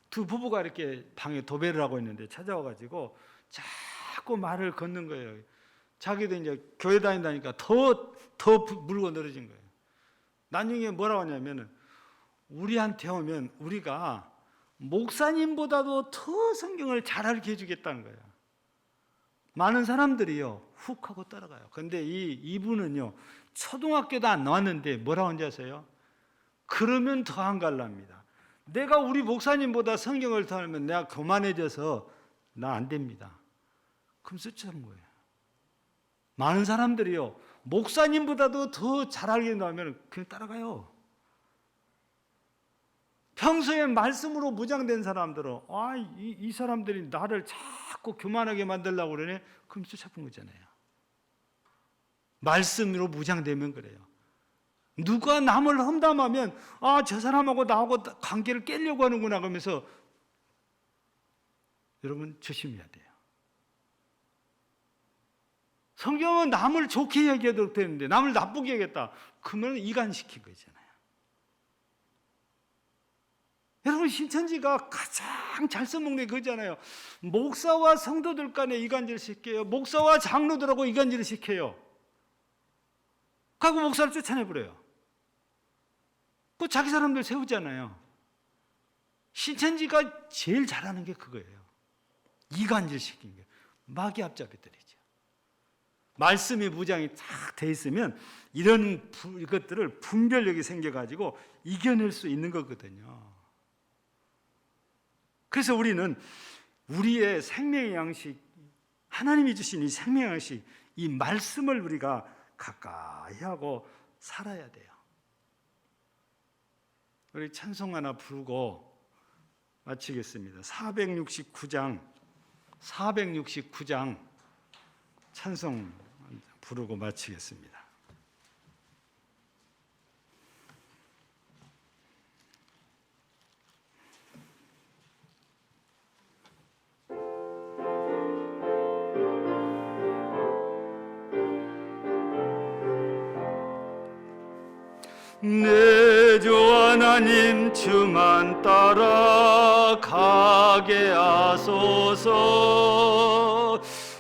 두 부부가 이렇게 방에 도배를 하고 있는데 찾아와가지고 자꾸 말을 걷는 거예요. 자기도 이제 교회 다닌다니까 더 물고 늘어진 거예요. 나중에 뭐라고 하냐면은 우리한테 오면 우리가 목사님보다도 더 성경을 잘 알게 해주겠다는 거예요. 많은 사람들이요 훅 하고 따라가요. 그런데 이분은요 초등학교도 안 나왔는데 뭐라고 하는지 아세요? 그러면 더 안 갈랍니다. 내가 우리 목사님보다 성경을 더 알면 내가 교만해져서 나 안 됩니다. 그럼 쫓아온 거예요. 많은 사람들이요 목사님보다도 더 잘 알게 나오면 그냥 따라가요. 평소에 말씀으로 무장된 사람들은 이 사람들이 나를 자꾸 교만하게 만들려고 그러네. 그럼 쫓아본 거잖아요. 말씀으로 무장되면 그래요. 누가 남을 험담하면 저 사람하고 나하고 관계를 깨려고 하는구나 그러면서 여러분 조심해야 돼요. 성경은 남을 좋게 얘기해도 되는데 남을 나쁘게 얘기했다. 그러면 이간시킨 거잖아요. 여러분 신천지가 가장 잘 써먹는 게 그거잖아요. 목사와 성도들 간에 이간질을 시켜요. 목사와 장로들하고 이간질을 시켜요. 가고 목사를 쫓아내버려요. 그 자기 사람들 세우잖아요. 신천지가 제일 잘하는 게 그거예요. 이간질 시킨 게 마귀 앞잡이들이죠. 말씀의 무장이 딱 돼 있으면 이런 것들을 분별력이 생겨가지고 이겨낼 수 있는 거거든요. 그래서 우리는 우리의 생명의 양식, 하나님이 주신 이 생명의 양식, 이 말씀을 우리가 가까이 하고 살아야 돼요. 우리 찬송 하나 부르고 마치겠습니다. 469장 찬송 부르고 마치겠습니다. 내 주 하나님 주만 따라가게 하소서.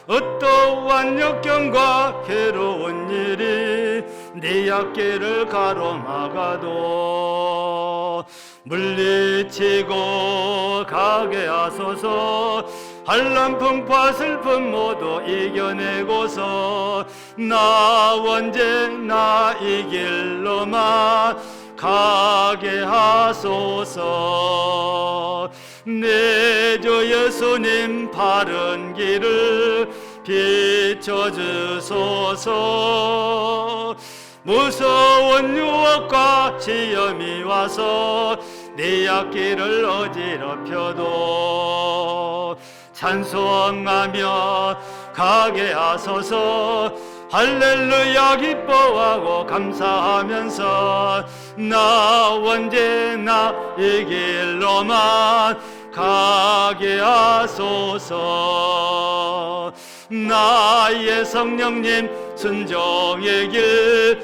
어떠한 역경과 괴로운 일이 네 앞길을 가로막아도 물리치고 가게 하소서. 한란 풍파 슬픔 모두 이겨내고서 나 언제나 이 길로만 가게 하소서. 내 주 예수님 바른 길을 비춰주소서. 무서운 유혹과 시험이 와서 네 앞길을 어지럽혀도 찬송하며 가게 하소서. 할렐루야 기뻐하고 감사하면서 나 언제나 이 길로만 가게 하소서. 나의 성령님 순종의 길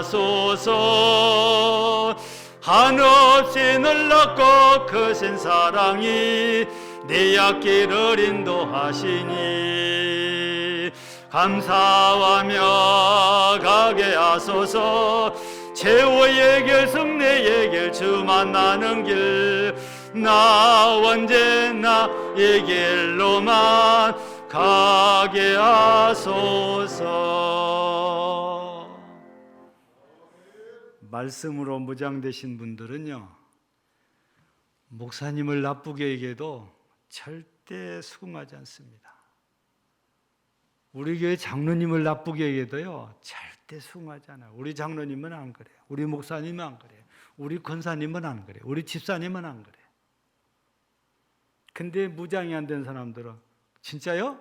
인도하소서. 한없이 놀랍고 크신 사랑이 내 앞길을 인도하시니 감사하며 가게 하소서. 최후의 길 승리의 길 주 만나는 길 나 언제나 이 길로만 가게 하소서. 말씀으로 무장되신 분들은요, 목사님을 나쁘게 얘기해도 절대 수긍하지 않습니다. 우리 교회 장로님을 나쁘게 얘기해도요 절대 수긍하지 않아요. 우리 장로님은 안 그래요. 우리 목사님은 안 그래요. 우리 권사님은 안 그래요. 우리 집사님은 안 그래요. 근데 무장이 안 된 사람들은 진짜요?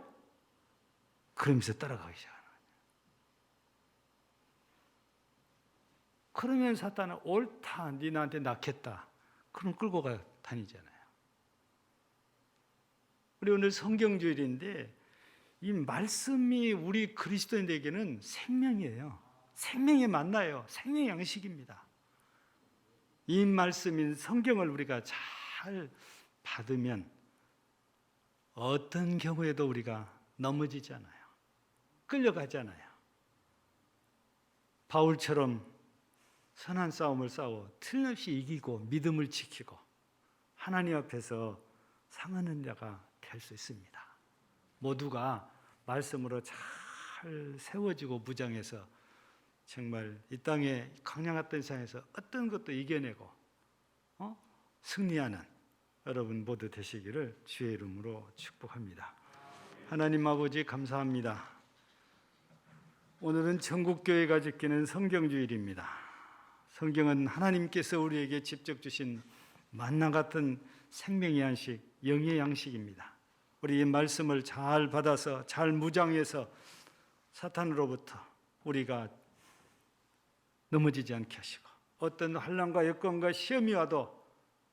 그러면서 따라가기 시작하는 거예요. 그러면 사탄은 옳다, 네 나한테 낳겠다, 그럼 끌고 가 다니잖아요. 우리 오늘 성경주일인데 이 말씀이 우리 그리스도인들에게는 생명이에요. 생명이 만나요. 생명의 양식입니다. 이 말씀인 성경을 우리가 잘 받으면 어떤 경우에도 우리가 넘어지지 않아요. 끌려가지 않아요. 바울처럼 선한 싸움을 싸워 틀림없이 이기고 믿음을 지키고 하나님 앞에서 상하는 자가 될 수 있습니다. 모두가 말씀으로 잘 세워지고 무장해서 정말 이 땅에 강량했던 세상에서 어떤 것도 이겨내고 승리하는 여러분 모두 되시기를 주의 이름으로 축복합니다. 하나님 아버지 감사합니다. 오늘은 전국교회가 지키는 성경주일입니다. 성경은 하나님께서 우리에게 직접 주신 만나 같은 생명의 양식, 영의 양식입니다. 우리 이 말씀을 잘 받아서 잘 무장해서 사탄으로부터 우리가 넘어지지 않게 하시고 어떤 환난과 여건과 시험이 와도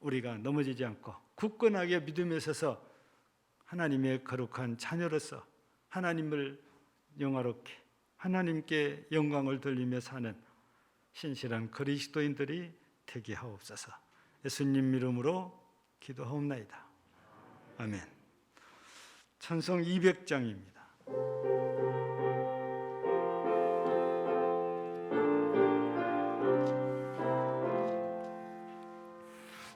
우리가 넘어지지 않고 굳건하게 믿음에 서서 하나님의 거룩한 자녀로서 하나님을 영화롭게 하나님께 영광을 돌리며 사는 신실한 그리스도인들이 되게 하옵소서. 예수님 이름으로 기도하옵나이다. 아멘. 찬송 200장입니다.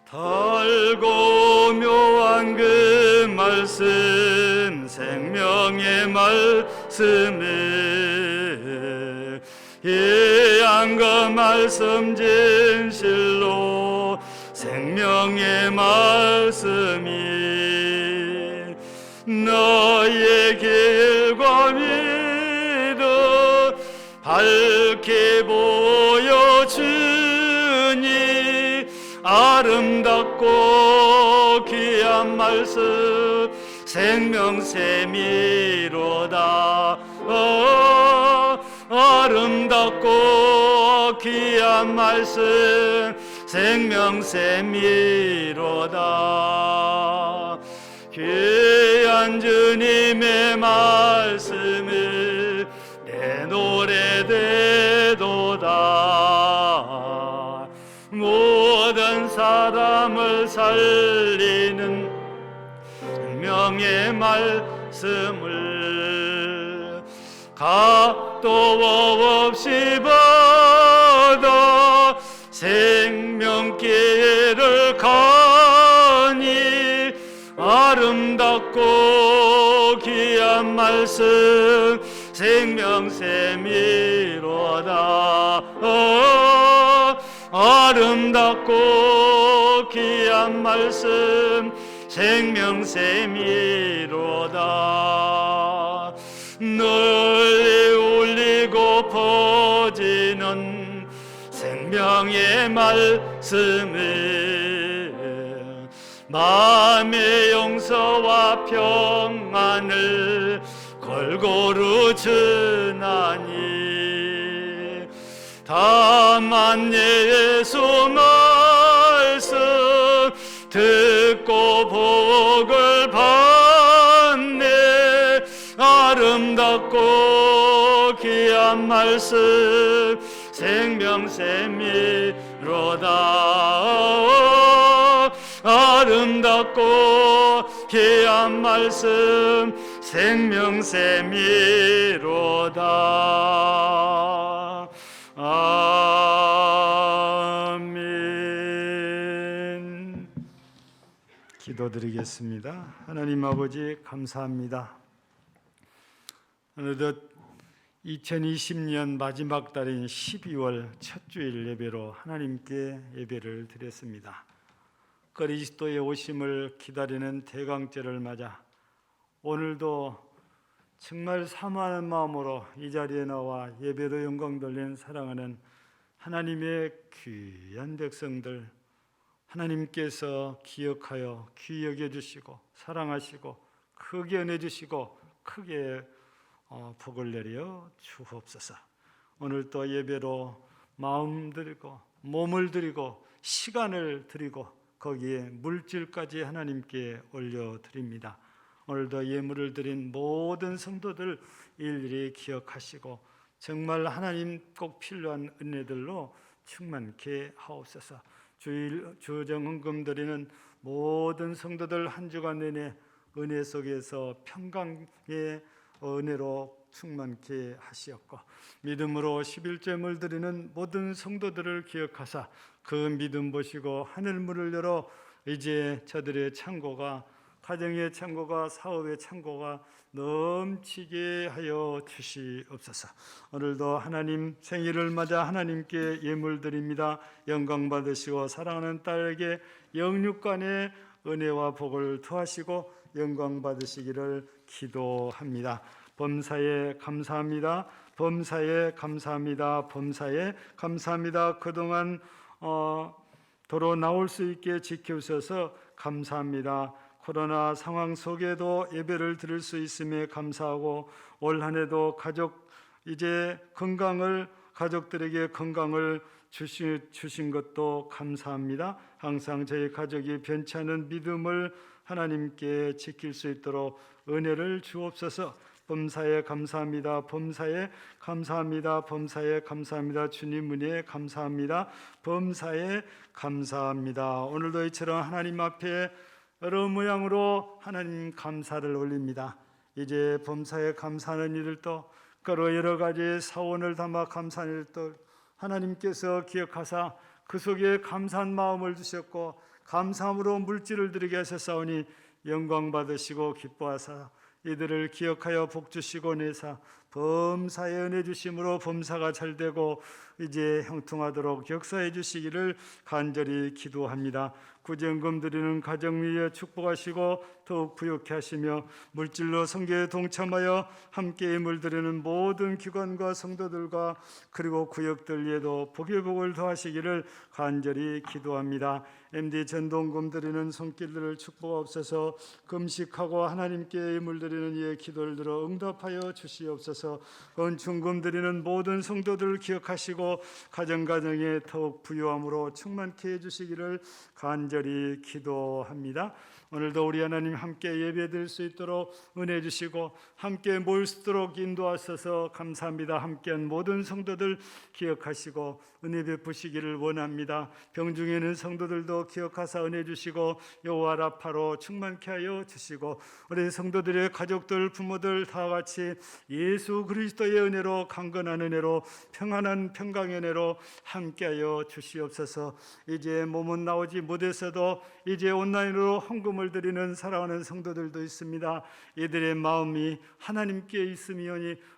달고 묘한 그 말씀 생명의 말씀에 예한 말씀 진실로 생명의 말씀이 너의 길과 믿음 밝게 보여주니 아름답고 귀한 말씀 생명샘이로다. 아름답고 귀한 말씀 생명샘이로다. 귀한 주님의 말씀을 내 노래 되도다. 모든 사람을 살리는 생명의 말씀을 값도 없이 받아 생명길을 가니 아름답고 귀한 말씀 생명샘이로다. 아름답고 귀한 말씀 생명샘이로다. 널리 울리고 생명의 말씀을 마음의 용서와 평안을 골고루 전하니 다만 예수 말씀 듣고 복을 받네 아름답고 귀한 말씀 생명샘이로다 아름답고 귀한 말씀 생명샘이로다 아멘. 기도드리겠습니다. 하나님 아버지 감사합니다. 어느덧 2020년 마지막 달인 12월 첫 주일 예배로 하나님께 예배를 드렸습니다. 그리스도의 오심을 기다리는 대강절을 맞아 오늘도 정말 사모하는 마음으로 이 자리에 나와 예배로 영광 돌리는 사랑하는 하나님의 귀한 백성들 하나님께서 기억하여 귀히 여겨주시고 사랑하시고 크게 은혜 주시고 크게 복을 내려 주옵소서. 오늘 또 예배로 마음 드리고 몸을 드리고 시간을 드리고 거기에 물질까지 하나님께 올려드립니다. 오늘도 예물을 드린 모든 성도들 일일이 기억하시고 정말 하나님 꼭 필요한 은혜들로 충만케 하옵소서. 주정헌금 드리는 모든 성도들 한 주간 내내 은혜 속에서 평강의 은혜로 충만케 하시었고 믿음으로 11제물 드리는 모든 성도들을 기억하사 그 믿음 보시고 하늘문을 열어 이제 저들의 창고가 가정의 창고가 사업의 창고가 넘치게 하여 주시옵소서. 오늘도 하나님 생일을 맞아 하나님께 예물 드립니다. 영광 받으시고 사랑하는 딸에게 영육간의 은혜와 복을 더하시고 영광 받으시기를 기도합니다. 범사에 감사합니다. 범사에 감사합니다. 범사에 감사합니다. 그동안 도로 나올 수 있게 지켜주셔서 감사합니다. 코로나 상황 속에도 예배를 드릴 수 있음에 감사하고 올 한 해도 가족들에게 건강을 주신 것도 감사합니다. 항상 저희 가족이 변치 않은 믿음을 하나님께 지킬 수 있도록 은혜를 주옵소서. 범사에 감사합니다. 범사에 감사합니다. 범사에 감사합니다. 주님 은혜에 감사합니다. 범사에 감사합니다. 오늘도 이처럼 하나님 앞에 여러 모양으로 하나님 감사를 올립니다. 이제 범사에 감사하는 일들도 여러 가지 사원을 담아 감사하는 일도 하나님께서 기억하사 그 속에 감사한 마음을 주셨고 감사함으로 물질을 드리게 하셨사오니 영광 받으시고 기뻐하사 이들을 기억하여 복 주시고 내사 범사에 은혜 주심으로 범사가 잘되고 이제 형통하도록 역사해 주시기를 간절히 기도합니다. 구제연금 드리는 가정 위에 축복하시고 더욱 부욕케 하시며 물질로 선교에 동참하여 함께 예물 드리는 모든 기관과 성도들과 그리고 구역들 위에도 복의 복을 더하시기를 간절히 기도합니다. MD 전동금 드리는 손길들을 축복하옵소서. 금식하고 하나님께 예물 드리는 이의 기도를 들어 응답하여 주시옵소서. 은충금 드리는 모든 성도들을 기억하시고 가정가정에 더욱 부유함으로 충만케 해주시기를 간절히 기도합니다. 오늘도 우리 하나님 함께 예배드릴 수 있도록 은혜 주시고 함께 모일 수 있도록 인도하셔서 감사합니다. 함께한 모든 성도들 기억하시고 은혜 베푸시기를 원합니다. 병중에 있는 성도들도 기억하사 은혜 주시고 여호와 라파로 충만케 하여 주시고 우리 성도들의 가족들 부모들 다 같이 예수 그리스도의 은혜로 강건한 은혜로 평안한 평강의 은혜로 함께하여 주시옵소서. 이제 몸은 나오지 못해서도 이제 온라인으로 헌금을 드리는 사랑하는 성도들도 있습니다. 이들의 마음이 하나님께 있으니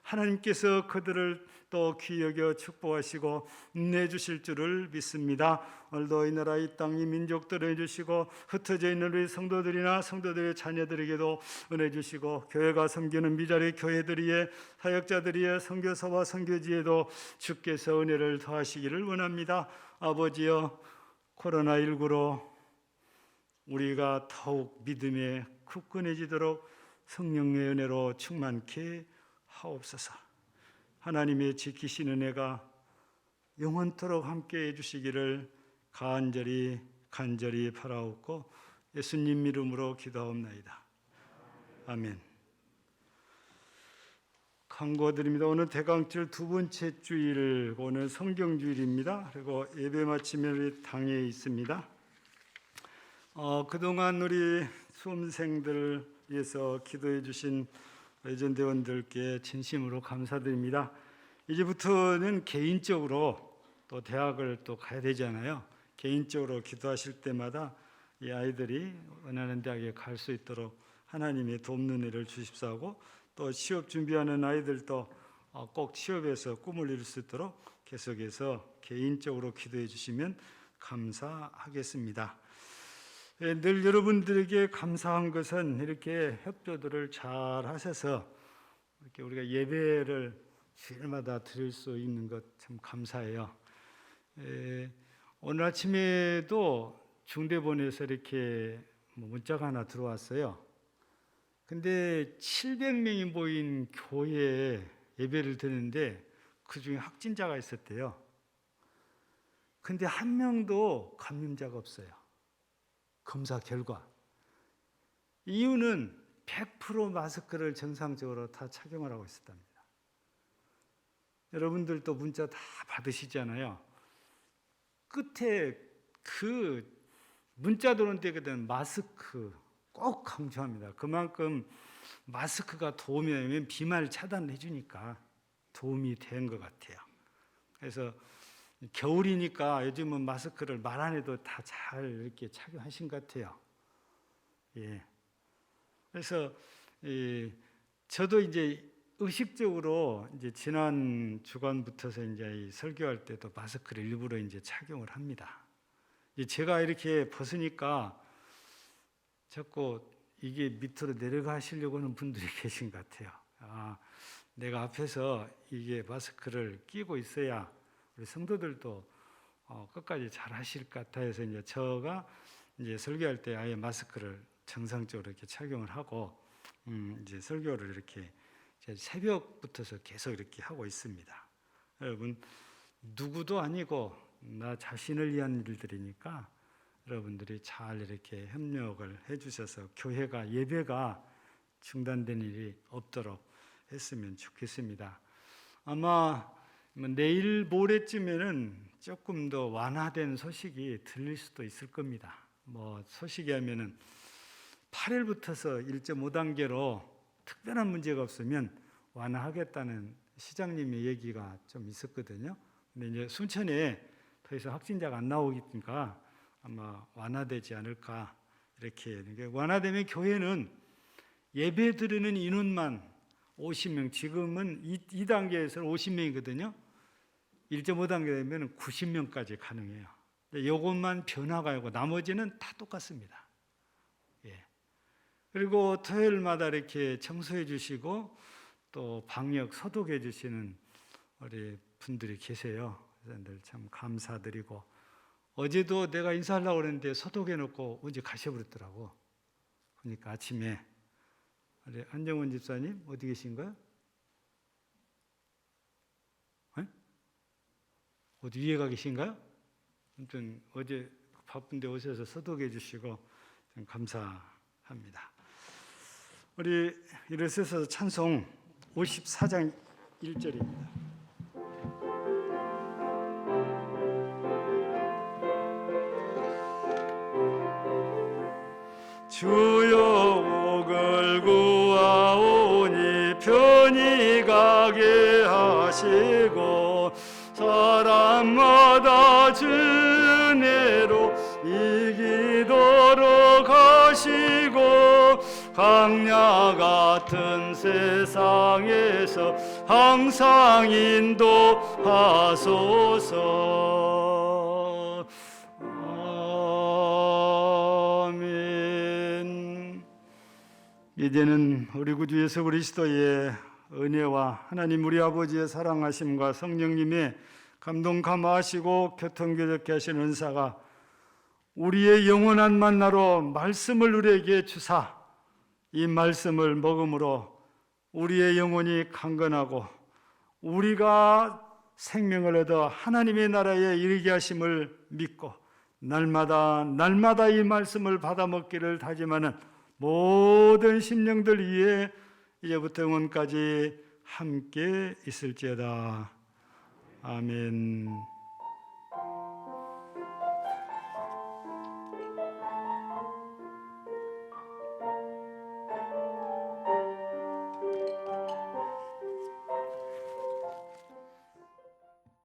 하나님께서 그들을 또 귀히 여겨 축복하시고 내주실 줄을 믿습니다. 오늘도 이 나라 이 땅 이 민족들을 해주시고 흩어져 있는 우리 성도들이나 성도들의 자녀들에게도 은혜 주시고 교회가 섬기는 미자리 교회들이에 사역자들이에 선교사와 선교지에도 주께서 은혜를 더하시기를 원합니다. 아버지여, 코로나19로 우리가 더욱 믿음에 굳건해지도록 성령의 은혜로 충만케 하옵소서. 하나님의 지키시는 은혜가 영원토록 함께해 주시기를 간절히 바라옵고 예수님 이름으로 기도하옵나이다. 아멘. 강구드립니다. 오늘 대강절 두 번째 주일, 오늘 성경주일입니다. 그리고 예배 마치면 당에 있습니다. 그동안 우리 수험생들 위해서 기도해 주신 레전대원들께 진심으로 감사드립니다. 이제부터는 개인적으로 또 대학을 또 가야 되잖아요. 개인적으로 기도하실 때마다 이 아이들이 원하는 대학에 갈 수 있도록 하나님의 돕는 일을 주십사하고, 또 취업 준비하는 아이들도 꼭 취업에서 꿈을 이룰 수 있도록 계속해서 개인적으로 기도해 주시면 감사하겠습니다. 늘 여러분들에게 감사한 것은 이렇게 협조들을 잘 하셔서 이렇게 우리가 예배를 주일마다 드릴 수 있는 것 참 감사해요. 오늘 아침에도 중대본에서 이렇게 문자가 하나 들어왔어요. 근데 700명이 모인 교회에 예배를 드는데 그중에 확진자가 있었대요. 근데 한 명도 감염자가 없어요. 검사 결과. 이유는 100% 마스크를 정상적으로 다 착용을 하고 있었답니다. 여러분들도 문자 다 받으시잖아요. 끝에 그 문자 들어온 때거든 마스크 꼭 강조합니다. 그만큼 마스크가 도움이 되면 비말 차단을 해주니까 도움이 된 것 같아요. 그래서 겨울이니까 요즘은 마스크를 말 안 해도 다 잘 이렇게 착용하신 것 같아요. 예. 그래서 저도 이제 의식적으로 이제 지난 주간부터서 이제 설교할 때도 마스크를 일부러 이제 착용을 합니다. 제가 이렇게 벗으니까 자꾸 이게 밑으로 내려가시려고 하는 분들이 계신 것 같아요. 내가 앞에서 이게 마스크를 끼고 있어야 우리 성도들도 끝까지 잘 하실 것 같아서 이제 제가 이제 설교할 때 아예 마스크를 정상적으로 이렇게 착용을 하고 이제 설교를 이렇게 새벽부터서 계속 이렇게 하고 있습니다. 여러분, 누구도 아니고 나 자신을 위한 일들이니까 여러분들이 잘 이렇게 협력을 해주셔서 교회가 예배가 중단된 일이 없도록 했으면 좋겠습니다. 아마 내일 모레쯤에는 조금 더 완화된 소식이 들릴 수도 있을 겁니다. 소식이 하면은 8일부터서 1.5단계로 특별한 문제가 없으면 완화하겠다는 시장님의 얘기가 좀 있었거든요. 근데 이제 순천에 더 이상 확진자가 안 나오니까 아마 완화되지 않을까 이렇게. 완화되면 교회는 예배 드리는 인원만 50명, 지금은 2단계에서는 50명이거든요. 1.5단계 되면 90명까지 가능해요. 이것만 변화가 있고 나머지는 다 똑같습니다. 예. 그리고 토요일마다 이렇게 청소해 주시고 또 방역 소독해 주시는 우리 분들이 계세요. 그래서 늘 참 감사드리고, 어제도 내가 인사하려고 그랬는데 소독해 놓고 언제 가셔버렸더라고. 그러니까 아침에 우리 안정원 집사님 어디 계신가요? 어디 위에 가 계신가요? 아무튼 어제 바쁜데 오셔서 소독해 주시고 좀 감사합니다. 우리 일어서서 찬송 54장 1절입니다. 주여 옥을 구하오니 편히 가게 하시고 사람마다 주내로 이기도록 하시고 강야 같은 세상에서 항상 인도하소서. 아멘. 이제는 우리 구주 예수 그리스도의 은혜와 하나님 우리 아버지의 사랑하심과 성령님의 감동 감화하시고 교통교적케 하시는 은사가 우리의 영원한 만나로 말씀을 우리에게 주사 이 말씀을 먹음으로 우리의 영혼이 강건하고 우리가 생명을 얻어 하나님의 나라에 이르게 하심을 믿고 날마다 이 말씀을 받아 먹기를 다짐하는 모든 심령들 위에 이제부터 영원까지 함께 있을지어다. 아멘.